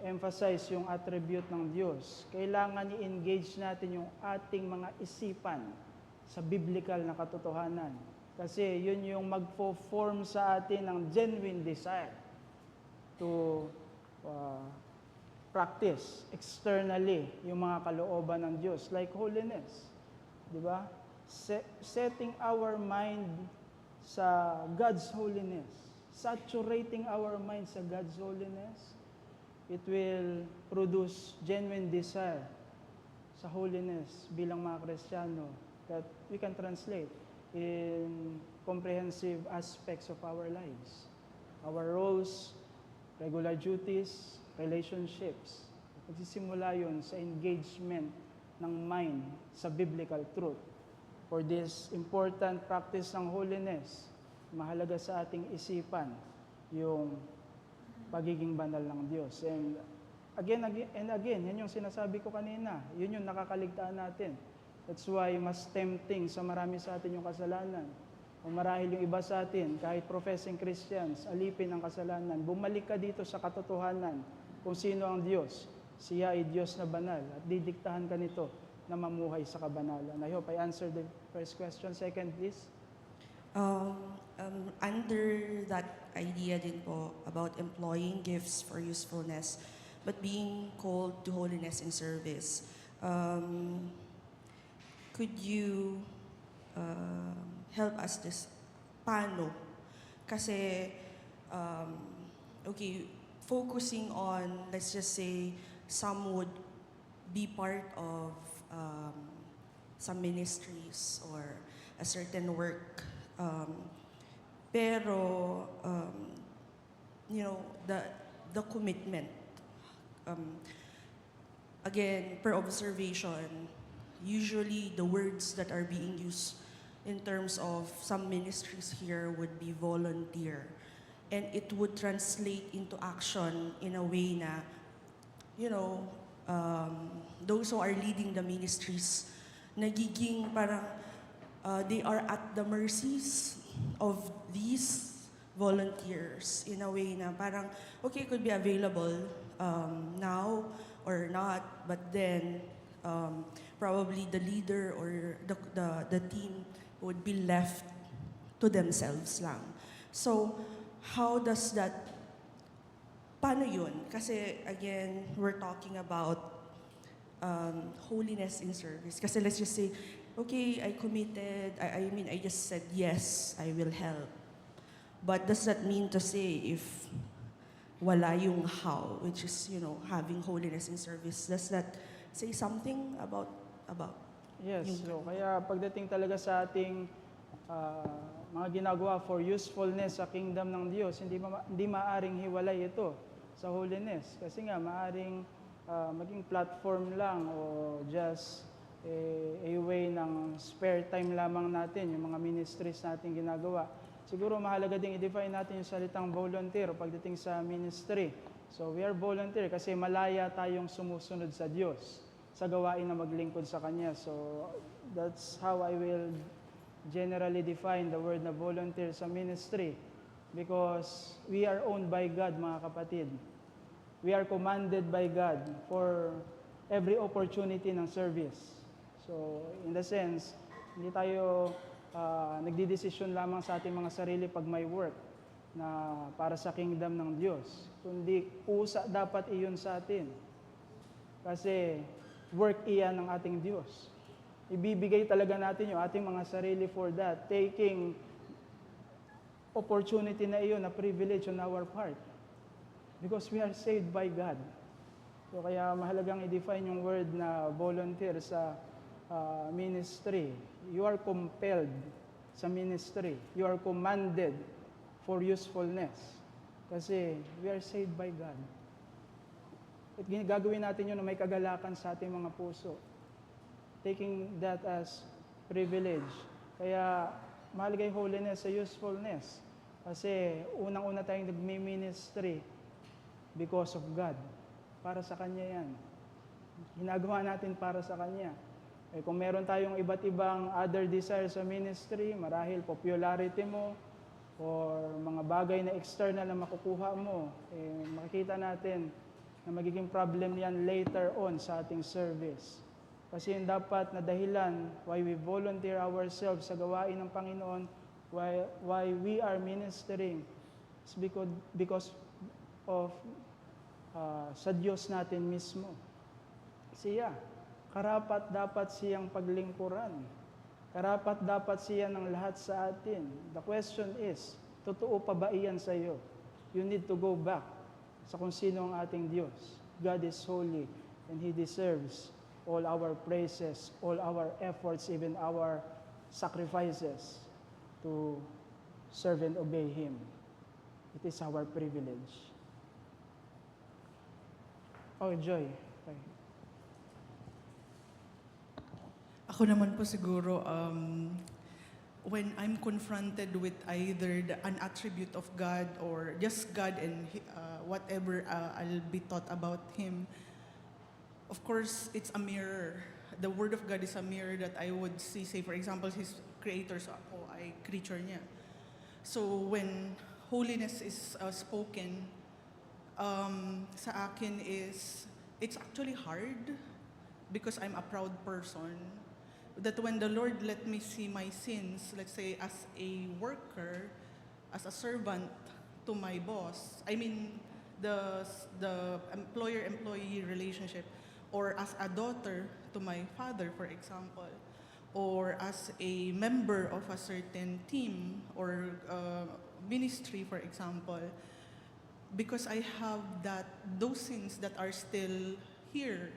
emphasize yung attribute ng Diyos. Kailangan i-engage natin yung ating mga isipan sa biblical na katotohanan. Kasi yun yung magpo-form sa atin ng genuine desire to practice externally yung mga kalooban ng Diyos, like holiness. Di ba? Setting our mind sa God's holiness, saturating our mind sa God's holiness, it will produce genuine desire sa holiness bilang mga Kristiyano that we can translate in comprehensive aspects of our lives. Our roles, regular duties, relationships. Magsisimula yun sa engagement ng mind sa biblical truth. For this important practice ng holiness, mahalaga sa ating isipan yung pagiging banal ng Diyos. And again, yan yung sinasabi ko kanina, yun yung nakakaligtaan natin. That's why mas tempting sa marami sa atin yung kasalanan. O marahil yung iba sa atin, kahit professing Christians, alipin ang kasalanan. Bumalik ka dito sa katotohanan kung sino ang Diyos. Siya ay Diyos na banal at didiktahan ka nito na mamuhay sa kabanalan. I hope I answered the first question. Second, please. Under that idea din po about employing gifts for usefulness, but being called to holiness in service, could you help us this? Paano? Kasi, okay, focusing on, let's just say, some would be part of some ministries or a certain work. Pero, you know, the commitment, again, per observation, usually the words that are being used in terms of some ministries here would be volunteer. And it would translate into action in a way na, you know, those who are leading the ministries, nagiging parang they are at the mercies of these volunteers in a way na parang, okay, it could be available now or not, but then probably the leader or the team would be left to themselves lang. So, how does that, paano yun? Kasi again, we're talking about holiness in service. Kasi let's just say, okay, I committed, I mean, I just said, yes, I will help. But does that mean to say if wala yung how, which is, you know, having holiness in service, does that say something about Yes, yung so kaya pagdating talaga sa ating mga ginagawa for usefulness sa kingdom ng Diyos, hindi maaring hiwalay ito sa holiness. Kasi nga, maaring maging platform lang o just a way ng spare time lamang natin, yung mga ministries natin ginagawa. Siguro mahalaga ding i-define natin yung salitang volunteer pagdating sa ministry. So we are volunteer kasi malaya tayong sumusunod sa Diyos sa gawain na maglingkod sa Kanya. So that's how I will generally define the word na volunteer sa ministry, because we are owned by God, mga kapatid. We are commanded by God for every opportunity ng service. So in the sense, hindi tayo nagdidesisyon lamang sa ating mga sarili pag may work na para sa kingdom ng Diyos, kundi usa dapat iyon sa atin. Kasi work iyan ng ating Diyos. Ibibigay talaga natin yung ating mga sarili for that, taking opportunity na iyon, na privilege on our part. Because we are saved by God. So kaya mahalagang i-define yung word na volunteer sa ministry. You are compelled sa ministry. You are commanded for usefulness. Kasi we are saved by God. At gagawin natin yun na may kagalakan sa ating mga puso, taking that as privilege. Kaya mahalaga yung holiness sa usefulness. Kasi unang-una tayong nagmi-ministry because of God. Para sa Kanya yan. Ginagawa natin para sa Kanya. Eh, kung meron tayong iba't ibang other desires sa ministry, marahil popularity mo, or mga bagay na external na makukuha mo, eh, makikita natin na magiging problem yan later on sa ating service. Kasi yung dapat na dahilan why we volunteer ourselves sa gawain ng Panginoon, why we are ministering, is because of sa Diyos natin mismo. Siya, karapat dapat siyang paglingkuran. Karapat dapat siya ng lahat sa atin. The question is, totoo pa ba iyan sa iyo? You need to go back sa kung sino ang ating Diyos. God is holy and He deserves all our praises, all our efforts, even our sacrifices to serve and obey Him. It is our privilege. Oh, Joy. Okay. Ako naman po siguro, when I'm confronted with either an attribute of God or just God and whatever I'll be taught about Him, of course, it's a mirror. The Word of God is a mirror that I would see, say for example, His creators ako ay creature niya. So when holiness is spoken, sa akin is, it's actually hard because I'm a proud person. That when the Lord let me see my sins, let's say as a worker, as a servant to my boss, I mean the employer-employee relationship, or as a daughter to my father, for example, or as a member of a certain team or ministry, for example, because I have those sins that are still here.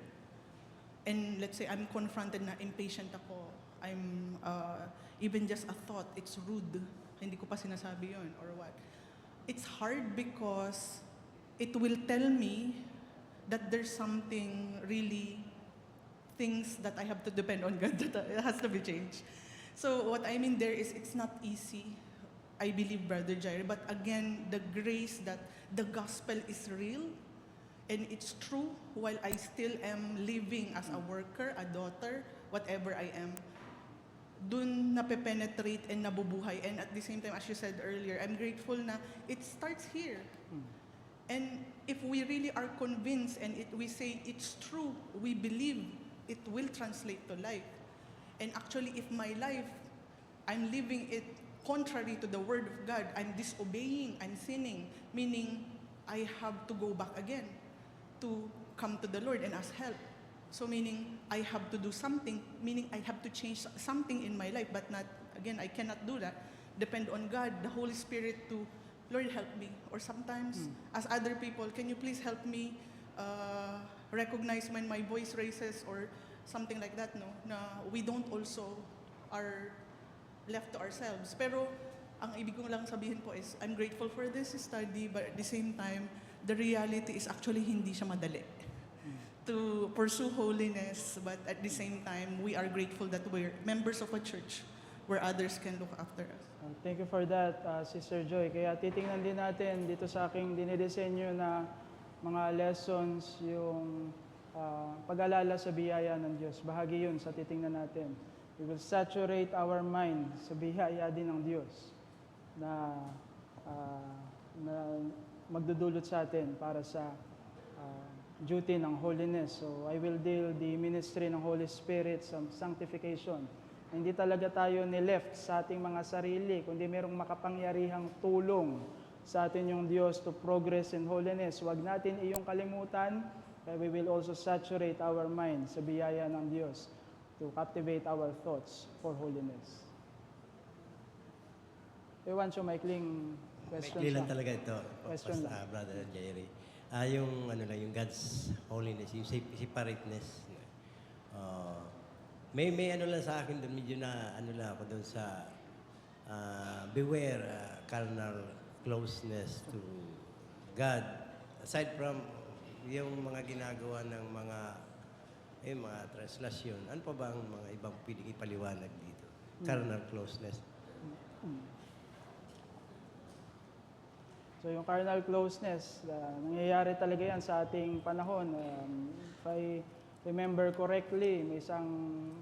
And let's say I'm confronted na impatient ako. I'm, even just a thought, it's rude. Hindi ko pa sinasabi yun or what. It's hard because it will tell me that there's something really, things that I have to depend on God that has to be changed. So what I mean there is it's not easy, I believe, Brother Jair. But again, the grace that the gospel is real and it's true while I still am living as a worker, a daughter, whatever I am, dun nape-penetrate and nabubuhay. And at the same time, as you said earlier, I'm grateful na it starts here. And if we really are convinced and we say it's true, we believe it will translate to life. And actually, if my life, I'm living it contrary to the word of God, I'm disobeying, I'm sinning, meaning I have to go back again to come to the Lord and ask help. So meaning I have to do something, meaning I have to change something in my life, but not, again, I cannot do that. Depend on God, the Holy Spirit to, Lord, help me. Or sometimes, as other people, can you please help me recognize when my voice raises or something like that, no? Na we don't also are left to ourselves. Pero ang ibig kong lang sabihin po is, I'm grateful for this study, but at the same time, the reality is actually hindi siya madali to pursue holiness, but at the same time, we are grateful that we're members of a church where others can look after us. Thank you for that, Sister Joy. Kaya titingnan din natin dito sa aking dinidisenyo na mga lessons, yung pag-alala sa biyaya ng Diyos. Bahagi yun sa titingnan natin. We will saturate our mind sa biyaya din ng Diyos na magdudulot sa atin para sa duty ng holiness. So I will deal the ministry ng Holy Spirit sa sanctification. Hindi talaga tayo ni-left sa ating mga sarili, kundi merong makapangyarihang tulong sa atin yung Diyos to progress in holiness. Huwag natin iyong kalimutan, kaya we will also saturate our mind sa biyaya ng Diyos to captivate our thoughts for holiness. Ewan siya, maikling question Maikli lang siya. talaga ito, Question lang. Brother Jerry. Yung ano lang, yung God's holiness, yung separateness. May ano lang sa akin doon, medyo na ano lang ako doon sa beware carnal closeness to God. Aside from yung mga ginagawa ng mga translasyon, ano pa ba ang mga ibang pwedeng ipaliwanag dito? Carnal closeness. So yung carnal closeness, nangyayari talaga yan sa ating panahon. If I remember correctly, may isang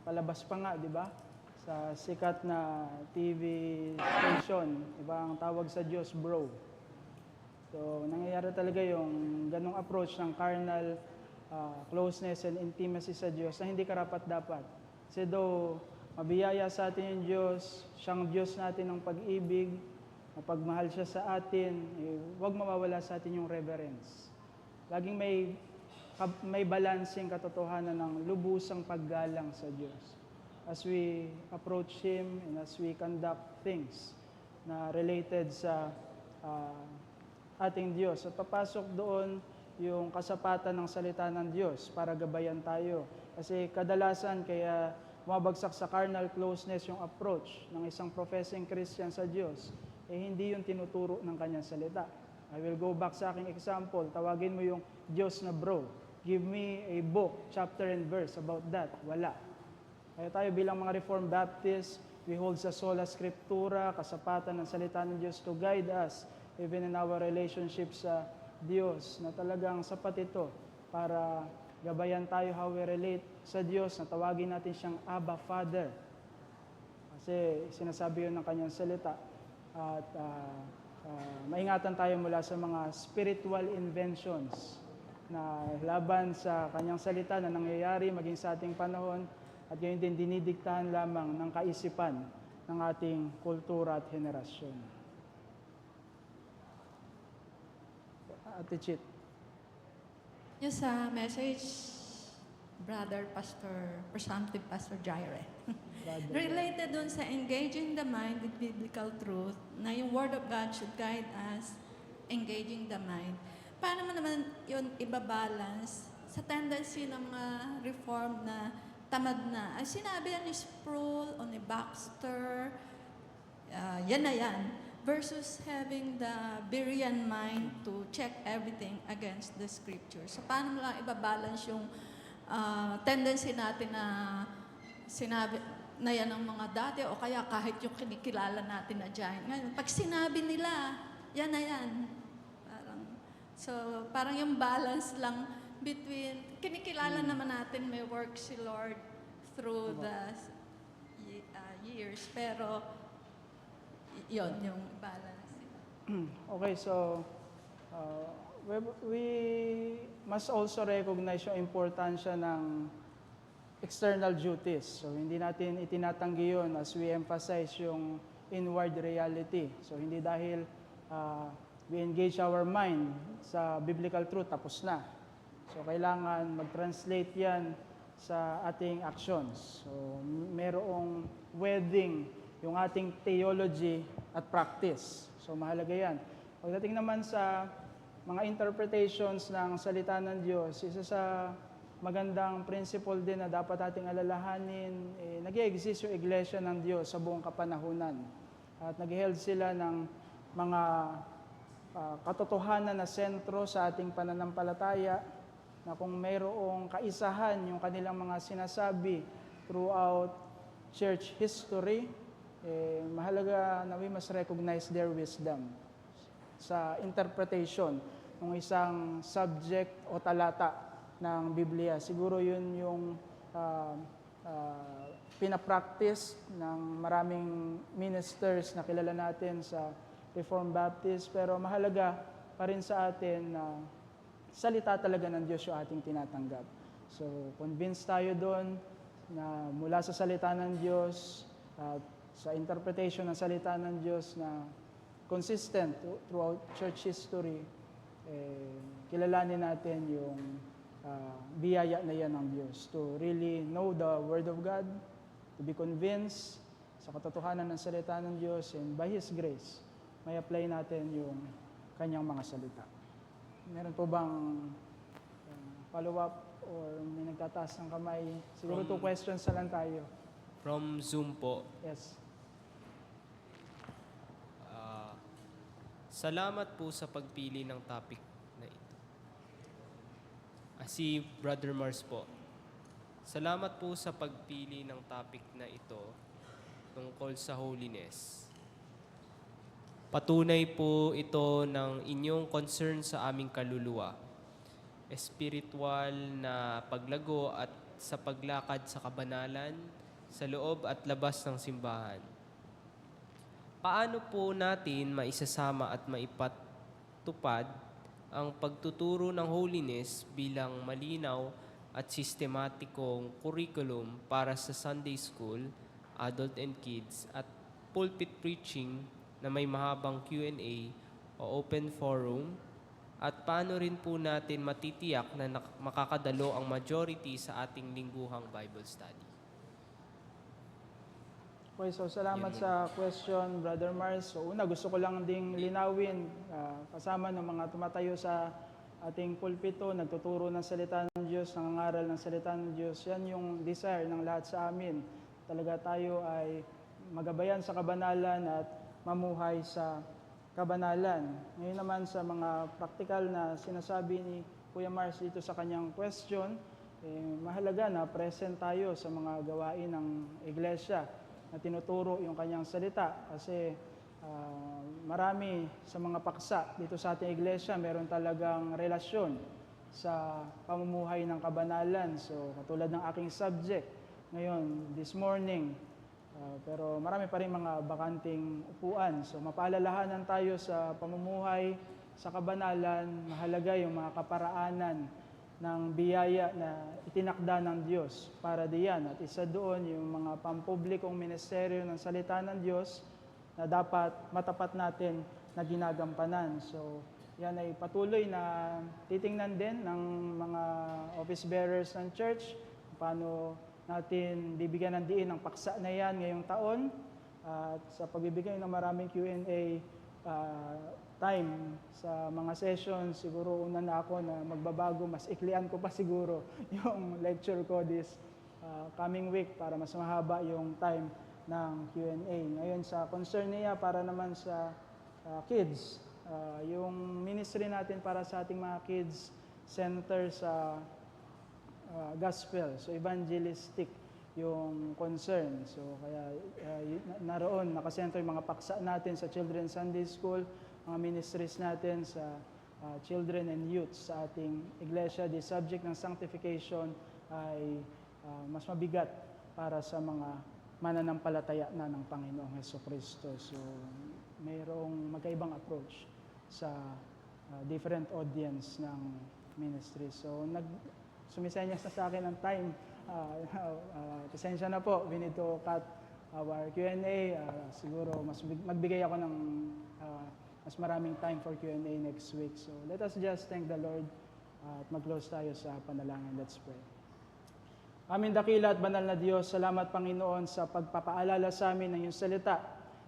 palabas pa nga, di ba? Sa sikat na TV station, iba ang tawag sa Diyos, bro. So nangyayari talaga yung ganong approach ng carnal closeness and intimacy sa Diyos na hindi karapat-dapat. Kasi though mabiyaya sa atin yung Diyos, siyang Diyos natin ng pag-ibig, mapagmahal siya sa atin, huwag mawawala sa atin yung reverence. Laging may balancing katotohanan ng lubusang paggalang sa Diyos. As we approach Him and as we conduct things na related sa ating Diyos. At papasok doon yung kasapatan ng salita ng Diyos para gabayan tayo. Kasi kadalasan kaya bumabagsak sa carnal closeness yung approach ng isang professing Christian sa Diyos, hindi yung tinuturo ng kanyang salita. I will go back sa aking example. Tawagin mo yung Diyos na bro. Give me a book, chapter and verse about that. Wala. Kaya tayo bilang mga Reformed Baptists, we hold sa sola scriptura, kasapatan ng salita ng Diyos to guide us even in our relationship sa Diyos, na talagang sapat ito para gabayan tayo how we relate sa Diyos, na tawagin natin siyang Abba Father. Kasi sinasabi yun ng kanyang salita. At maingatan tayo mula sa mga spiritual inventions na laban sa kanyang salita na nangyayari maging sa ating panahon, at gayon din dinidiktahan lamang ng kaisipan ng ating kultura at henerasyon. Ate Chit. Yung sa message, Brother Pastor, Presumptive Pastor Jaire. Related dun sa engaging the mind with biblical truth, na yung Word of God should guide us, engaging the mind. Paano mo naman yun ibabalance sa tendency ng mga reform na tamad na? Ay, sinabi yan ni Sproul o ni Baxter, yan na yan, versus having the Berean mind to check everything against the Scripture. So, paano mo lang ibabalance yung tendency natin na sinabi, na yan ang mga dati o kaya kahit yung kinikilala natin na giant. Ngayon, pag sinabi nila, yan na yan. Parang yung balance lang between, kinikilala naman natin may work si Lord through the years, pero yon yung balance. Okay, so we must also recognize yung importansya ng external duties. So hindi natin itinatanggi yun as we emphasize yung inward reality. So hindi dahil we engage our mind sa biblical truth, tapos na. So kailangan mag-translate yan sa ating actions. So merong wedding yung ating theology at practice. So mahalaga yan. Pagdating naman sa mga interpretations ng salita ng Diyos, isa sa magandang principle din na dapat ating alalahanin, nag-i-exist yung iglesia ng Diyos sa buong kapanahunan. At nag-held sila ng mga katotohanan na sentro sa ating pananampalataya, na kung mayroong kaisahan yung kanilang mga sinasabi throughout church history, mahalaga na we must recognize their wisdom sa interpretation ng isang subject o talata ng Biblia. Siguro yun yung pinapractice ng maraming ministers na kilala natin sa Reformed Baptist, pero mahalaga pa rin sa atin na salita talaga ng Diyos yung ating tinatanggap. So, convinced tayo doon na mula sa salita ng Diyos at sa interpretation ng salita ng Diyos na consistent throughout church history, kilalanin natin yung biyaya na yan ng Diyos to really know the Word of God, to be convinced sa katotohanan ng salita ng Diyos, and by His grace, may apply natin yung kanyang mga salita. Meron po bang follow-up or may nagtataas ng kamay? Siguro 2 questions na lang tayo. From Zoom po. Yes. Salamat po sa pagpili ng topic na ito. Si Brother Mars po. Salamat po sa pagpili ng topic na ito tungkol sa holiness. Patunay po ito ng inyong concern sa aming kaluluwa, espiritual na paglago at sa paglakad sa kabanalan, sa loob at labas ng simbahan. Paano po natin maisasama at maipatupad ang pagtuturo ng holiness bilang malinaw at sistematikong curriculum para sa Sunday School, Adult and Kids, at pulpit preaching na may mahabang Q&A o open forum, at paano rin po natin matitiyak na makakadalo ang majority sa ating lingguhang Bible study? Okay, so salamat sa question, Brother Mars. So una, gusto ko lang ding linawin, kasama ng mga tumatayo sa ating pulpito, nagtuturo ng salita ng Diyos, nangangaral ng salita ng Diyos. Yan yung desire ng lahat sa amin. Talaga tayo ay magabayan sa kabanalan at mamuhay sa kabanalan. Ngayon naman sa mga practical na sinasabi ni Kuya Mars dito sa kanyang question, mahalaga na present tayo sa mga gawain ng iglesia na tinuturo yung kanyang salita, kasi marami sa mga paksa dito sa ating iglesia meron talagang relasyon sa pamumuhay ng kabanalan. So katulad ng aking subject ngayon, this morning, pero marami pa rin mga bakanting upuan. So mapaalalahanan tayo sa pamumuhay sa kabanalan, mahalaga yung mga kaparaanan ng biyaya na itinakda ng Diyos para diyan. At isa doon yung mga pampublikong ministeryo ng salita ng Diyos na dapat matapat natin na ginagampanan. So yan ay patuloy na titingnan din ng mga office bearers ng church, paano natin bibigyan ng diin ang paksa na yan ngayong taon, at sa pagbibigay ng maraming Q&A time sa mga sessions. Siguro una na ako na magbabago, mas iklian ko pa siguro yung lecture ko this coming week para mas mahaba yung time ng Q&A. Ngayon sa concern niya para naman sa kids, yung ministry natin para sa ating mga kids center sa gospel, so evangelistic yung concern. So kaya naroon, nakasentro yung mga paksa natin sa Children's Sunday School, mga ministries natin sa children and youth sa ating iglesia. The subject ng sanctification ay mas mabigat para sa mga mananampalataya na ng Panginoong Hesukristo. So mayroong magkaibang approach sa different audience ng ministry. So sumisenyas na sa akin ng time. Pasensya na po, we need to cut our Q&A. Siguro magbigay ako ng mas maraming time for Q&A next week. So let us just thank the Lord at mag-close tayo sa panalangin. Let's pray. Aming dakila at banal na Diyos, salamat Panginoon sa pagpapaalala sa amin ng iyong salita,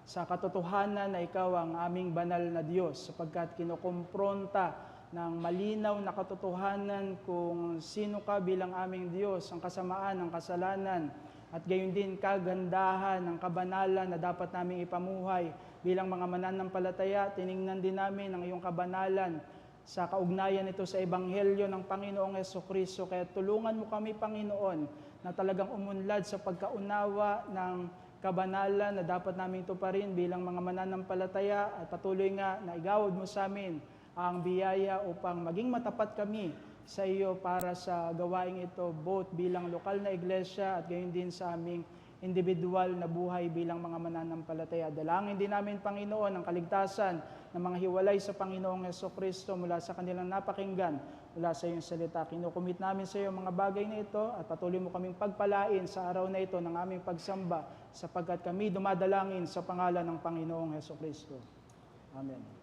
sa katotohanan na ikaw ang aming banal na Diyos, sapagkat kinukumpronta ng malinaw na katotohanan kung sino ka bilang aming Diyos, ang kasamaan ng kasalanan, at gayon din kagandahan ng kabanalan na dapat naming ipamuhay bilang mga mananampalataya. Tiningnan din namin ang iyong kabanalan sa kaugnayan nito sa Ebanghelyo ng Panginoong Hesukristo. Kaya tulungan mo kami, Panginoon, na talagang umunlad sa pagkaunawa ng kabanalan na dapat namin tuparin bilang mga mananampalataya, at patuloy nga na igawad mo sa amin ang biyaya upang maging matapat kami sa iyo para sa gawaing ito, both bilang lokal na iglesia at gayon din sa aming individual na buhay bilang mga mananampalataya. Dalangin din namin, Panginoon, ang kaligtasan ng mga hiwalay sa Panginoong Hesukristo mula sa kanilang napakinggan, mula sa iyong salita. Kinukumit namin sa iyo mga bagay na ito at patuloy mo kaming pagpalain sa araw na ito ng aming pagsamba sapagkat kami dumadalangin sa pangalan ng Panginoong Hesukristo. Amen.